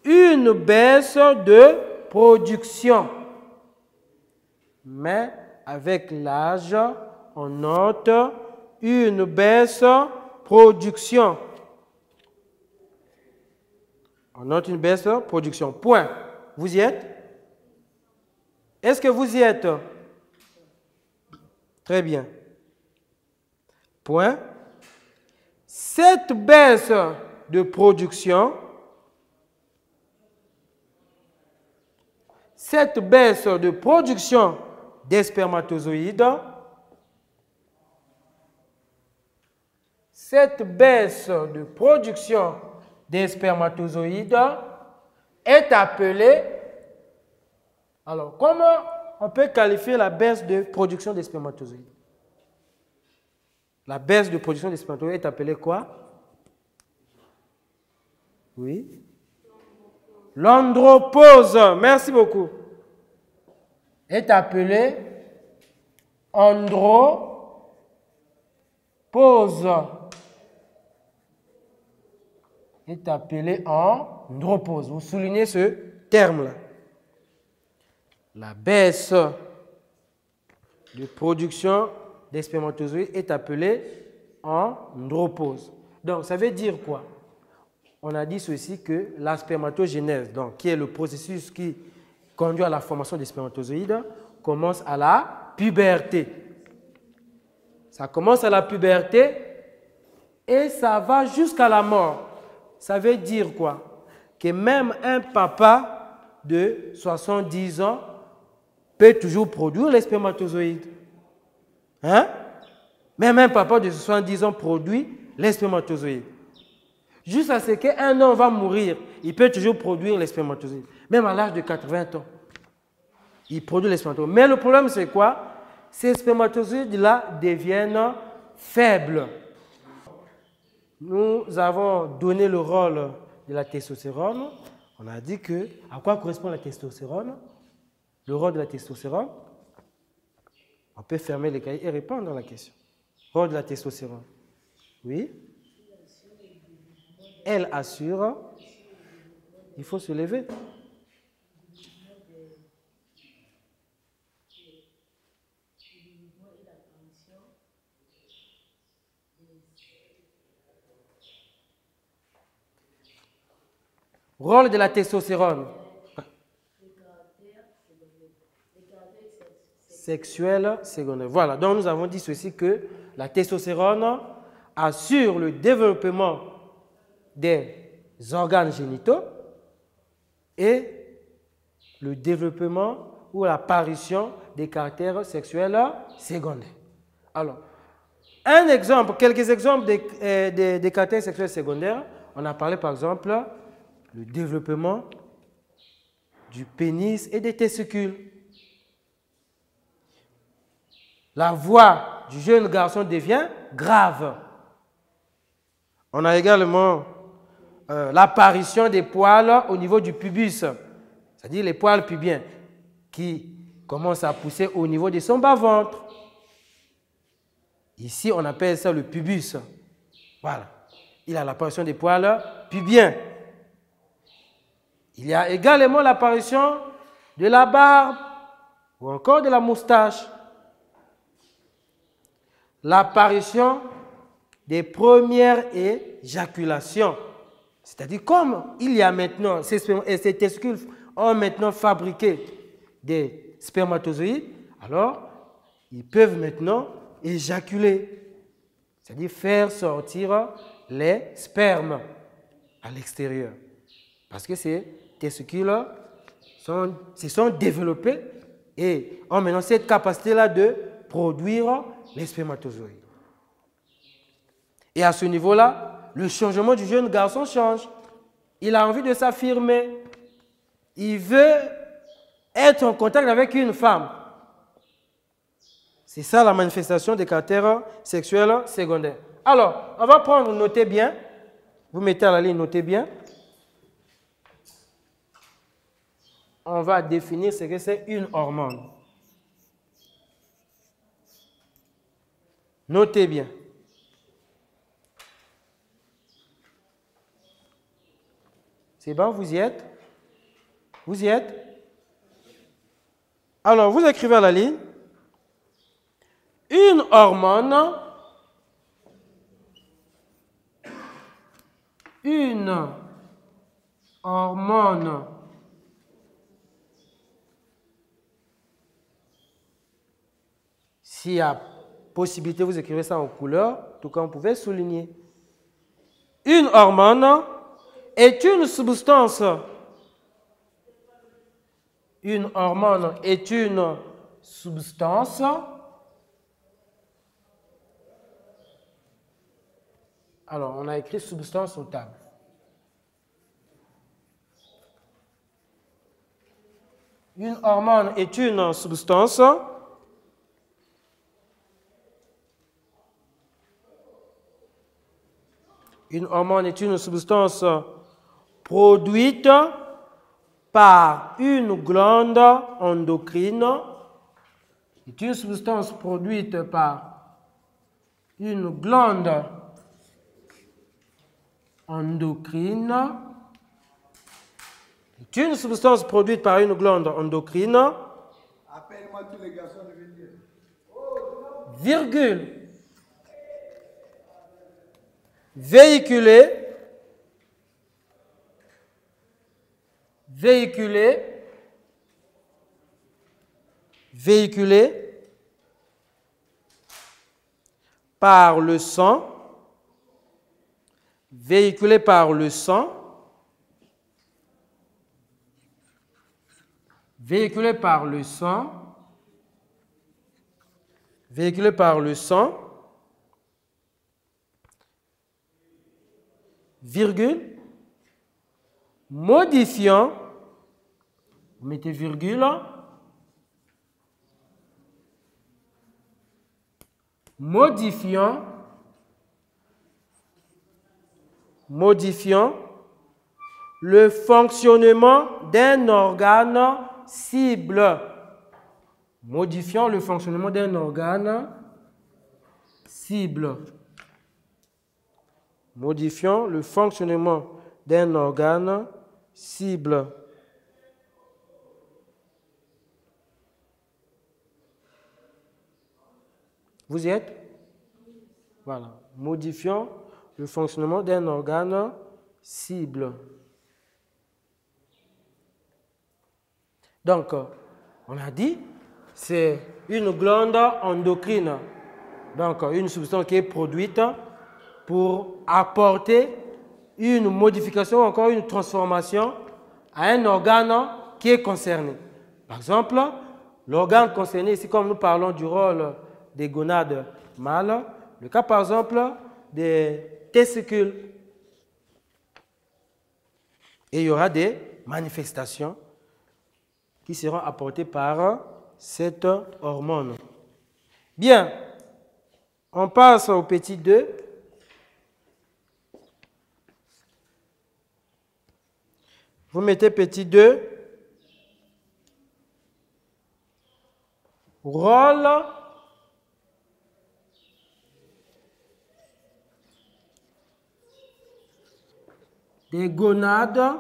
une baisse de production. Mais avec l'âge, on note une baisse de production. On note une baisse de production. Point. Vous y êtes? Est-ce que vous y êtes? Très bien. Point. Cette baisse de production, des spermatozoïdes, est appelée. Alors, comment on peut qualifier la baisse de production des spermatozoïdes? La baisse de production des spermatozoïdes est appelée quoi? Oui. L'andropause, merci beaucoup. Est appelée andropause. Est appelée andropause. Vous soulignez ce terme-là. La baisse de production des spermatozoïdes est appelée andropause. Donc, ça veut dire quoi? On a dit ceci que la spermatogénèse, donc, qui est le processus qui conduit à la formation des spermatozoïdes, commence à la puberté. Ça commence à la puberté et ça va jusqu'à la mort. Ça veut dire quoi? Que même un papa de 70 ans peut toujours produire les spermatozoïdes. Hein? Même un papa de 70 ans produit les spermatozoïdes. Jusqu'à ce qu'un homme va mourir, il peut toujours produire les spermatozoïdes. Même à l'âge de 80 ans, il produit les spermatozoïdes. Mais le problème, c'est quoi? Ces spermatozoïdes-là deviennent faibles. Nous avons donné le rôle de la testostérone. On a dit que, à quoi correspond la testostérone? Le rôle de la testostérone. On peut fermer les cahiers et répondre à la question. Rôle de la testostérone. Oui. Elle assure. Il faut se lever. Rôle de la testostérone. Sexuel secondaire. Voilà, donc nous avons dit ceci que la testostérone assure le développement des organes génitaux et le développement ou l'apparition des caractères sexuels secondaires. Alors, un exemple, quelques exemples des caractères sexuels secondaires. On a parlé par exemple le développement du pénis et des testicules. La voix du jeune garçon devient grave. On a également l'apparition des poils au niveau du pubis, c'est-à-dire les poils pubiens qui commencent à pousser au niveau de son bas-ventre. Ici, on appelle ça le pubis. Voilà. Il a l'apparition des poils pubiens. Il y a également l'apparition de la barbe ou encore de la moustache. L'apparition des premières éjaculations. C'est-à-dire, comme il y a maintenant, ces testicules ont maintenant fabriqué des spermatozoïdes, alors ils peuvent maintenant éjaculer. C'est-à-dire faire sortir les spermes à l'extérieur. Parce que ces testicules se sont développés et ont maintenant cette capacité-là de produire les spermatozoïdes. Et à ce niveau-là, le changement du jeune garçon change. Il a envie de s'affirmer. Il veut être en contact avec une femme. C'est ça la manifestation des caractères sexuels secondaires. Alors, on va prendre, notez bien. Vous mettez à la ligne, notez bien. On va définir ce que c'est une hormone. Notez bien. C'est bon, vous y êtes? Vous y êtes? Alors, vous écrivez à la ligne. Une hormone. Une hormone. S'il y a possibilité, vous écrivez ça en couleur, tout comme vous pouvez souligner. Une hormone est une substance. Une hormone est une substance alors, on a écrit substance aux tables. Une hormone est une substance Une hormone est une substance produite par une glande endocrine. C'est une substance produite par une glande endocrine. C'est une substance produite par une glande endocrine. Appelle-moi tous les garçons de venir. Virgule. véhiculé, véhiculé, véhiculé par le sang, véhiculé par le sang, véhiculé par le sang, véhiculé par le sang, virgule, modifiant, vous mettez virgule, modifiant le fonctionnement d'un organe cible. Modifiant le fonctionnement d'un organe cible. Modifiant le fonctionnement d'un organe cible. Vous y êtes? Voilà. Modifiant le fonctionnement d'un organe cible. Donc, on a dit, c'est une glande endocrine. Donc, une substance qui est produite pour apporter une modification, encore une transformation à un organe qui est concerné. Par exemple, l'organe concerné, ici comme nous parlons du rôle des gonades mâles, le cas par exemple des testicules. Et il y aura des manifestations qui seront apportées par cette hormone. Bien, on passe au petit 2. Vous mettez petit 2. Rôle des gonades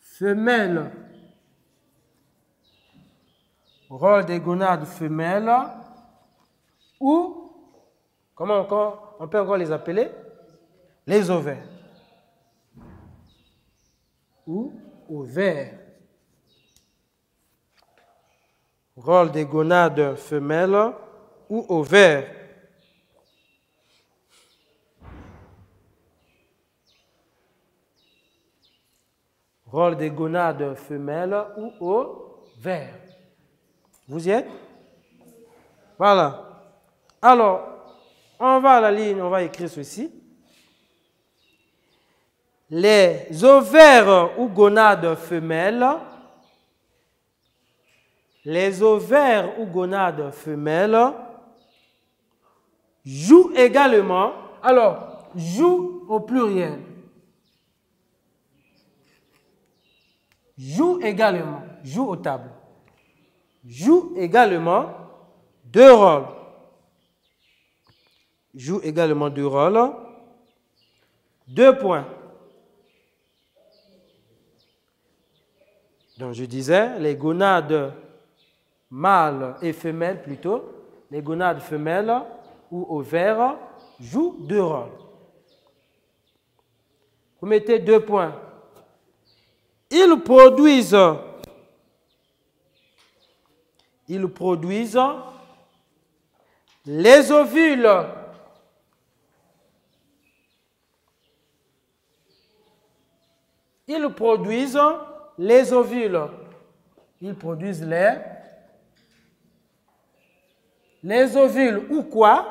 femelles. Rôle des gonades femelles ou, comment encore, on peut encore les appeler les ovaires. Ou ovaires. Rôle des gonades femelles ou ovaires. Rôle des gonades femelles ou ovaires. Vous y êtes? Voilà. Alors, on va à la ligne, on va écrire ceci. Les ovaires ou gonades femelles, les ovaires ou gonades femelles jouent également, alors, jouent au pluriel. Jouent également, jouent aux tables. Jouent également deux rôles. Jouent également deux rôles. 2 points. Donc je disais, les gonades mâles et femelles plutôt, les gonades femelles ou ovaires jouent 2 rôles. Vous mettez 2 points. Ils produisent les ovules. Ils produisent les ovules. Ils produisent les ovules ou quoi?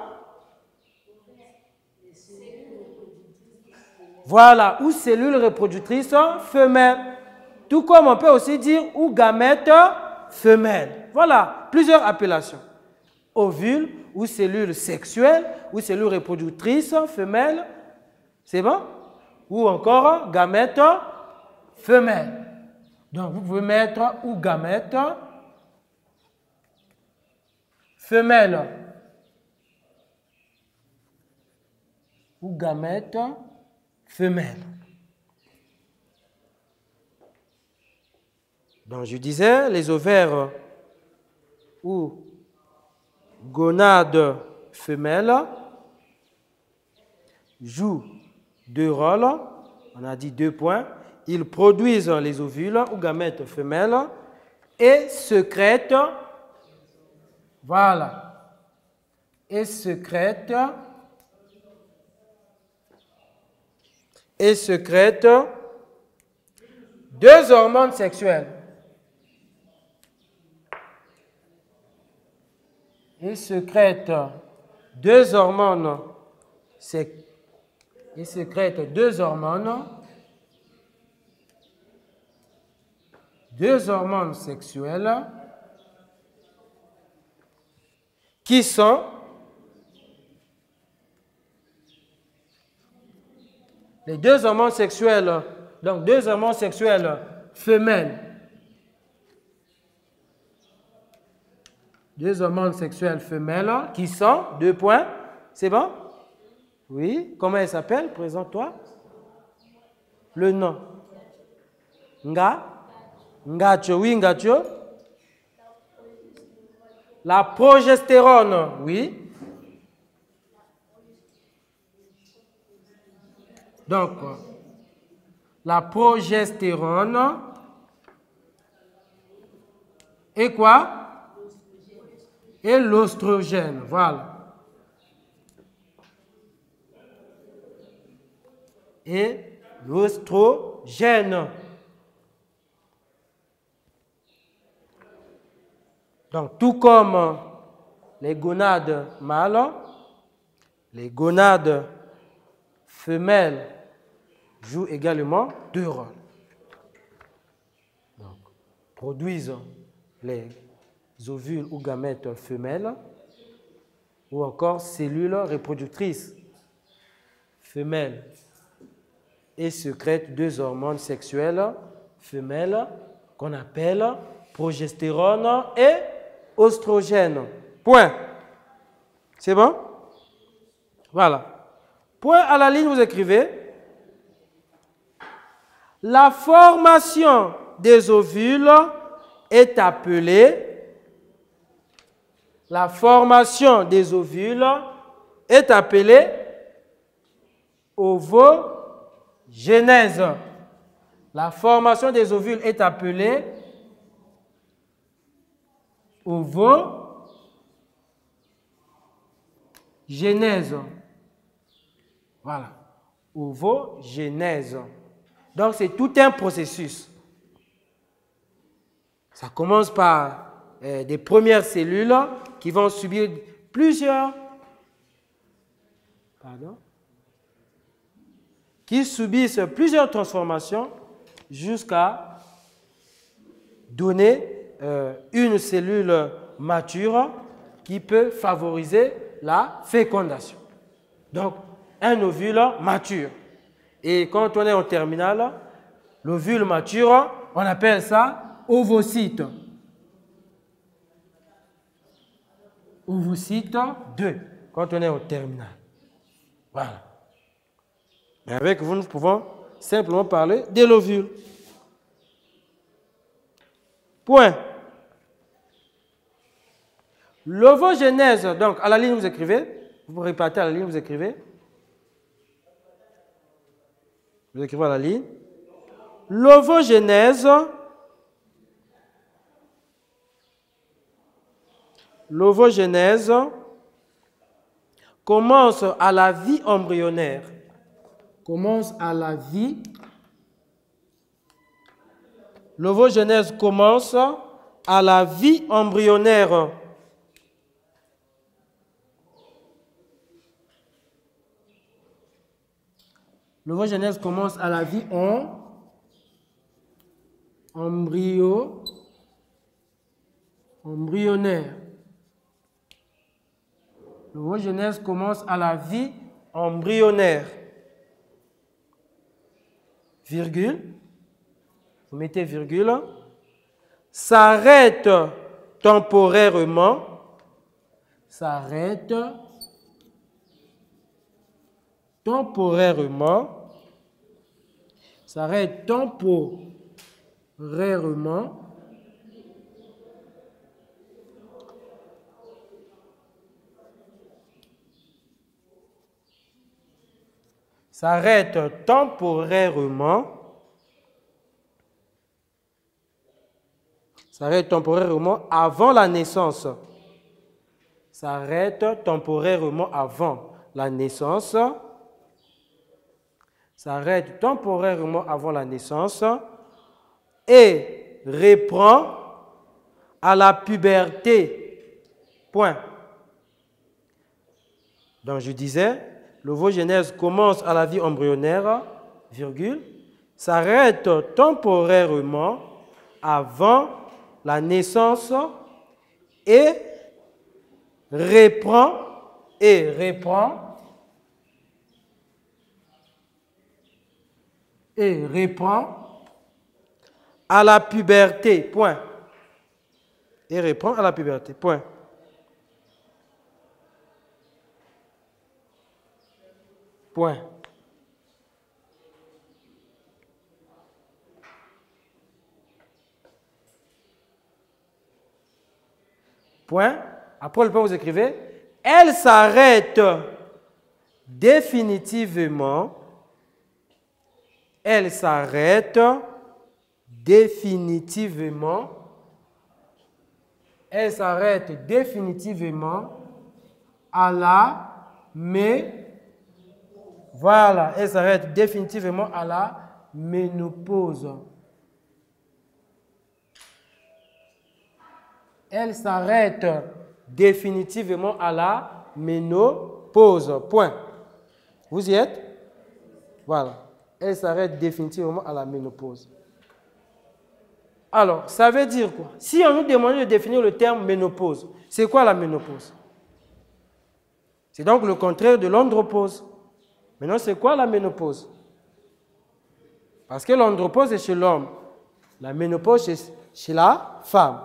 Voilà, ou cellules reproductrices femelles. Tout comme on peut aussi dire ou gamètes femelles. Voilà, plusieurs appellations. Ovules ou cellules sexuelles ou cellules reproductrices femelles. C'est bon? Ou encore gamètes femelles. Donc vous pouvez mettre ou gamètes femelles. Ou gamètes femelles. Donc je disais, les ovaires ou gonades femelles jouent deux rôles. On a dit 2 points. Ils produisent les ovules ou gamètes femelles et sécrètent, voilà, et sécrètent deux hormones sexuelles. Et sécrètent deux hormones sexuelles qui sont les deux hormones sexuelles, donc deux hormones sexuelles femelles. Deux hormones sexuelles femelles qui sont, 2 points, c'est bon? Oui, comment elles s'appellent? Présente-toi. Le nom. Ngacho, oui, Ngacho. La progestérone, oui. Donc, la progestérone et quoi? Et l'oestrogène, voilà. Et l'oestrogène. Donc, tout comme les gonades mâles, les gonades femelles jouent également 2 rôles. Donc, produisent les ovules ou gamètes femelles ou encore cellules reproductrices femelles et sécrètent 2 hormones sexuelles femelles qu'on appelle progestérone et oestrogène. Point. C'est bon? Voilà. Point à la ligne, vous écrivez. La formation des ovules est appelée. La formation des ovules est appelée ovogénèse. La formation des ovules est appelée ovogénèse. Voilà. Ovogénèse. Donc, c'est tout un processus. Ça commence par des premières cellules qui vont subir qui subissent plusieurs transformations jusqu'à donner une cellule mature qui peut favoriser la fécondation. Donc, un ovule mature. Et quand on est en terminale, l'ovule mature, on appelle ça ovocyte. Ovocyte 2, quand on est en terminale. Voilà. Et avec vous, nous pouvons simplement parler de l'ovule. Point. L'ovogénèse, donc à la ligne vous écrivez, vous répétez à la ligne vous écrivez. Vous écrivez à la ligne. L'ovogénèse commence à la vie embryonnaire. L'ovogénèse commence à la vie embryonnaire. L'ovogénèse commence à la vie embryonnaire. L'ovogénèse commence à la vie embryonnaire. Virgule. Vous mettez virgule. S'arrête temporairement. s'arrête temporairement. S'arrête temporairement avant la naissance. S'arrête temporairement avant la naissance. S'arrête temporairement avant la naissance et reprend à la puberté. Point. Donc je disais, l'ovogénèse commence à la vie embryonnaire, virgule, s'arrête temporairement avant la naissance et reprend à la puberté, point. Et reprend à la puberté, point. Point. Point. Après le point, vous écrivez, elle s'arrête définitivement. Elle s'arrête définitivement. Elle s'arrête définitivement à la Voilà, elle s'arrête définitivement à la ménopause. Elle s'arrête définitivement à la ménopause. Point. Vous y êtes? Voilà. Elle s'arrête définitivement à la ménopause. Alors, ça veut dire quoi? Si on nous demandait de définir le terme ménopause, c'est quoi la ménopause? C'est donc le contraire de l'andropause. Maintenant, c'est quoi la ménopause? Parce que l'andropause est chez l'homme. La ménopause est chez la femme.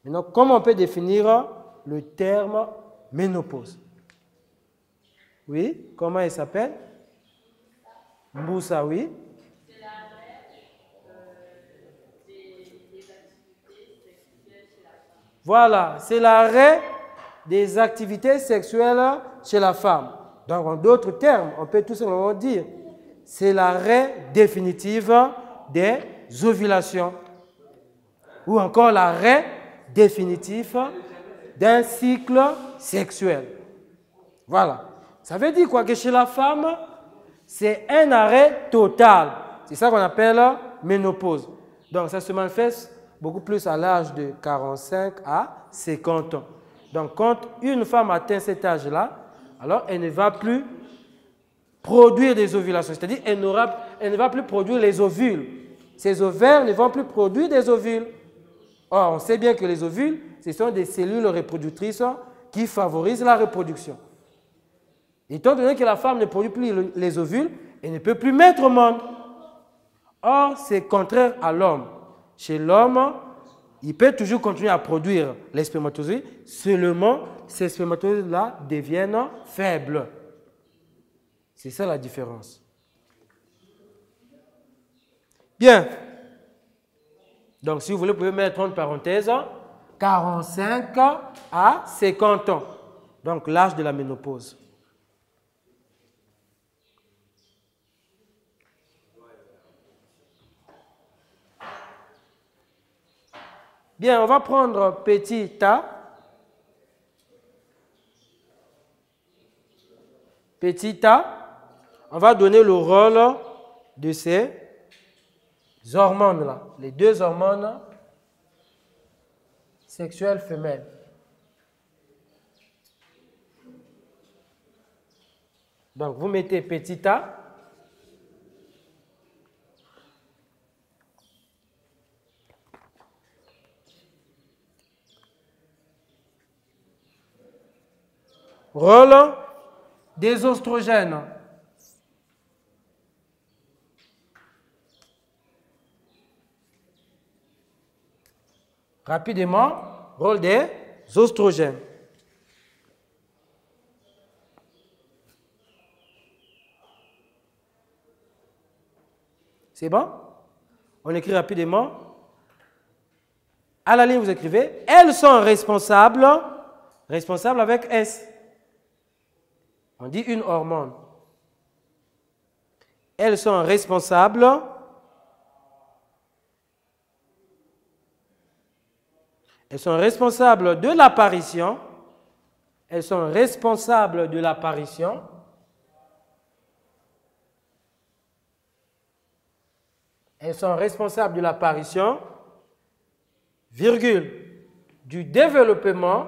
Maintenant, comment on peut définir le terme ménopause? Oui, comment il s'appelle? Mboussa, oui. C'est l'arrêt des activités sexuelles chez la femme. Voilà, c'est l'arrêt des activités sexuelles chez la femme. Donc, en d'autres termes, on peut tout simplement dire, c'est l'arrêt définitif des ovulations. Ou encore l'arrêt définitif d'un cycle sexuel. Voilà. Ça veut dire quoi? Que chez la femme, c'est un arrêt total. C'est ça qu'on appelle ménopause. Donc, ça se manifeste beaucoup plus à l'âge de 45 à 50 ans. Donc, quand une femme atteint cet âge-là, alors elle ne va plus produire des ovulations. C'est-à-dire elle ne va plus produire les ovules. Ses ovaires ne vont plus produire des ovules. Or, on sait bien que les ovules, ce sont des cellules reproductrices qui favorisent la reproduction. Étant donné que la femme ne produit plus les ovules, elle ne peut plus mettre au monde. Or, c'est contraire à l'homme. Chez l'homme, il peut toujours continuer à produire les spermatozoïdes, seulement ces spermatozoïdes-là deviennent faibles. C'est ça la différence. Bien. Donc, si vous voulez, vous pouvez mettre entre parenthèses 45 à 50 ans. Donc, l'âge de la ménopause. Bien, on va prendre petit a. Petit a. On va donner le rôle de ces hormones-là. Les deux hormones sexuelles femelles. Donc, vous mettez petit a. Rôle des oestrogènes. Rapidement, rôle des oestrogènes. C'est bon? On écrit rapidement. À la ligne, vous écrivez, elles sont responsables avec S. On dit une hormone. elles sont responsables de l'apparition. Elles sont responsables de l'apparition virgule, du développement,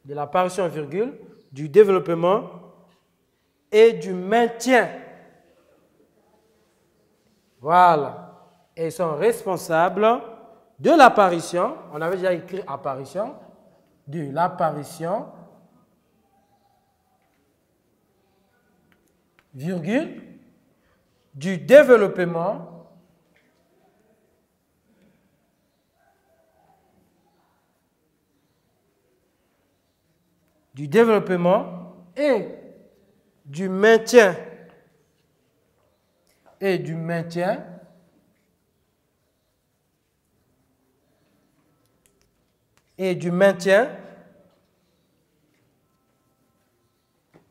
de l'apparition, virgule, du développement et du maintien. Voilà. Elles sont responsables de l'apparition, on avait déjà écrit apparition, de l'apparition, virgule, du développement et du maintien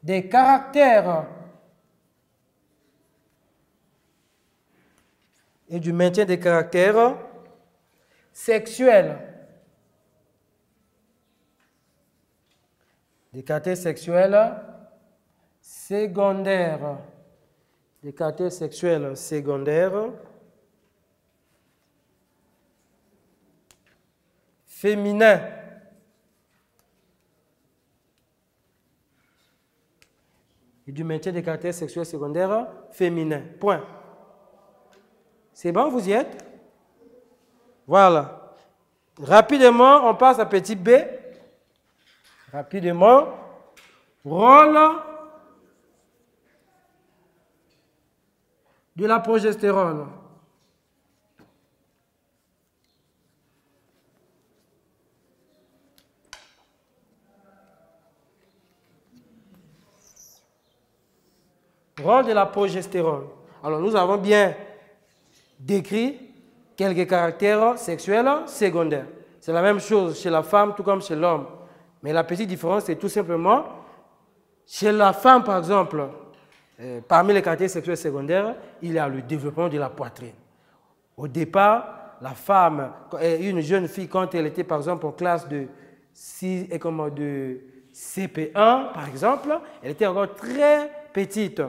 des caractères sexuels. Des caractères sexuels secondaires. Féminins. Et du maintien des caractères sexuels secondaires féminins. Point. C'est bon, vous y êtes? Voilà. Rapidement, on passe à petit b. Rapidement. Rôle de la progestérone. Rôle de la progestérone. Alors, nous avons bien décrit quelques caractères sexuels secondaires. C'est la même chose chez la femme, tout comme chez l'homme. Mais la petite différence, c'est tout simplement, chez la femme, par exemple, parmi les caractères sexuels secondaires, il y a le développement de la poitrine. Au départ, la femme, une jeune fille, quand elle était, par exemple, en classe de CP1, par exemple, elle était encore très petite.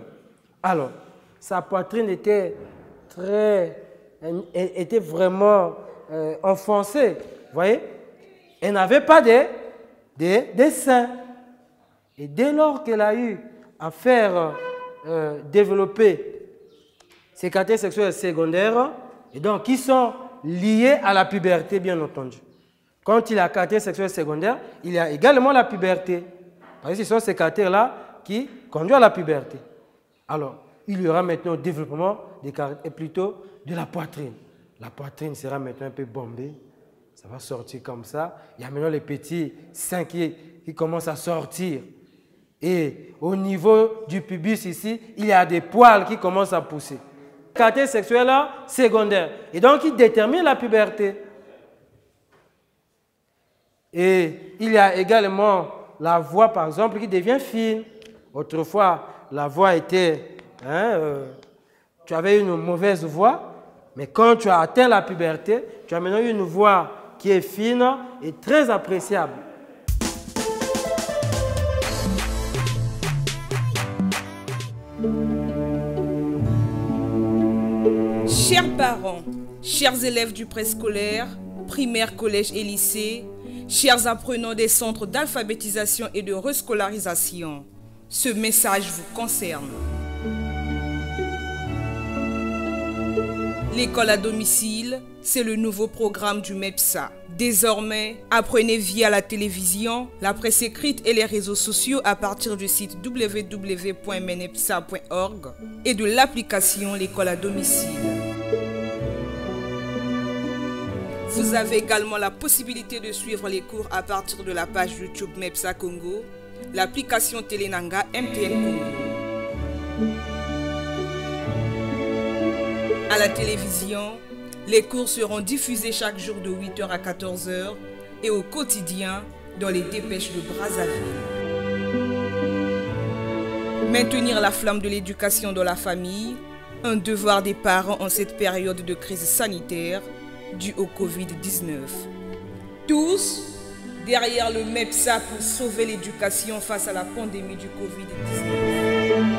Alors, sa poitrine était vraiment enfoncée, vous voyez? Elle n'avait pas des seins. Et dès lors qu'elle a eu à faire développer ces caractères sexuels secondaires, et donc qui sont liés à la puberté, bien entendu. Quand il y a caractère sexuel secondaire, il y a également la puberté. Parce que ce sont ces caractères-là qui conduisent à la puberté. Alors, il y aura maintenant le développement des caractères, plutôt de la poitrine. La poitrine sera maintenant un peu bombée. Ça va sortir comme ça. Il y a maintenant les petits seins qui commencent à sortir. Et au niveau du pubis ici, il y a des poils qui commencent à pousser. Caractère sexuel secondaire. Et donc, il détermine la puberté. Et il y a également la voix, par exemple, qui devient fine. Autrefois, la voix était... tu avais une mauvaise voix, mais quand tu as atteint la puberté, tu as maintenant une voix qui est fine et très appréciable. Chers parents, chers élèves du préscolaire, primaire, collège et lycée, chers apprenants des centres d'alphabétisation et de rescolarisation, ce message vous concerne. L'école à domicile, c'est le nouveau programme du MEPSA. Désormais, apprenez via la télévision, la presse écrite et les réseaux sociaux à partir du site www.menepsa.org et de l'application L'école à domicile. Vous avez également la possibilité de suivre les cours à partir de la page YouTube MEPSA Congo, l'application Télénanga MTN Congo. À la télévision, les cours seront diffusés chaque jour de 8h à 14h et au quotidien dans les dépêches de Brazzaville. Maintenir la flamme de l'éducation dans la famille, un devoir des parents en cette période de crise sanitaire due au Covid-19. Tous derrière le MEPSA pour sauver l'éducation face à la pandémie du Covid-19.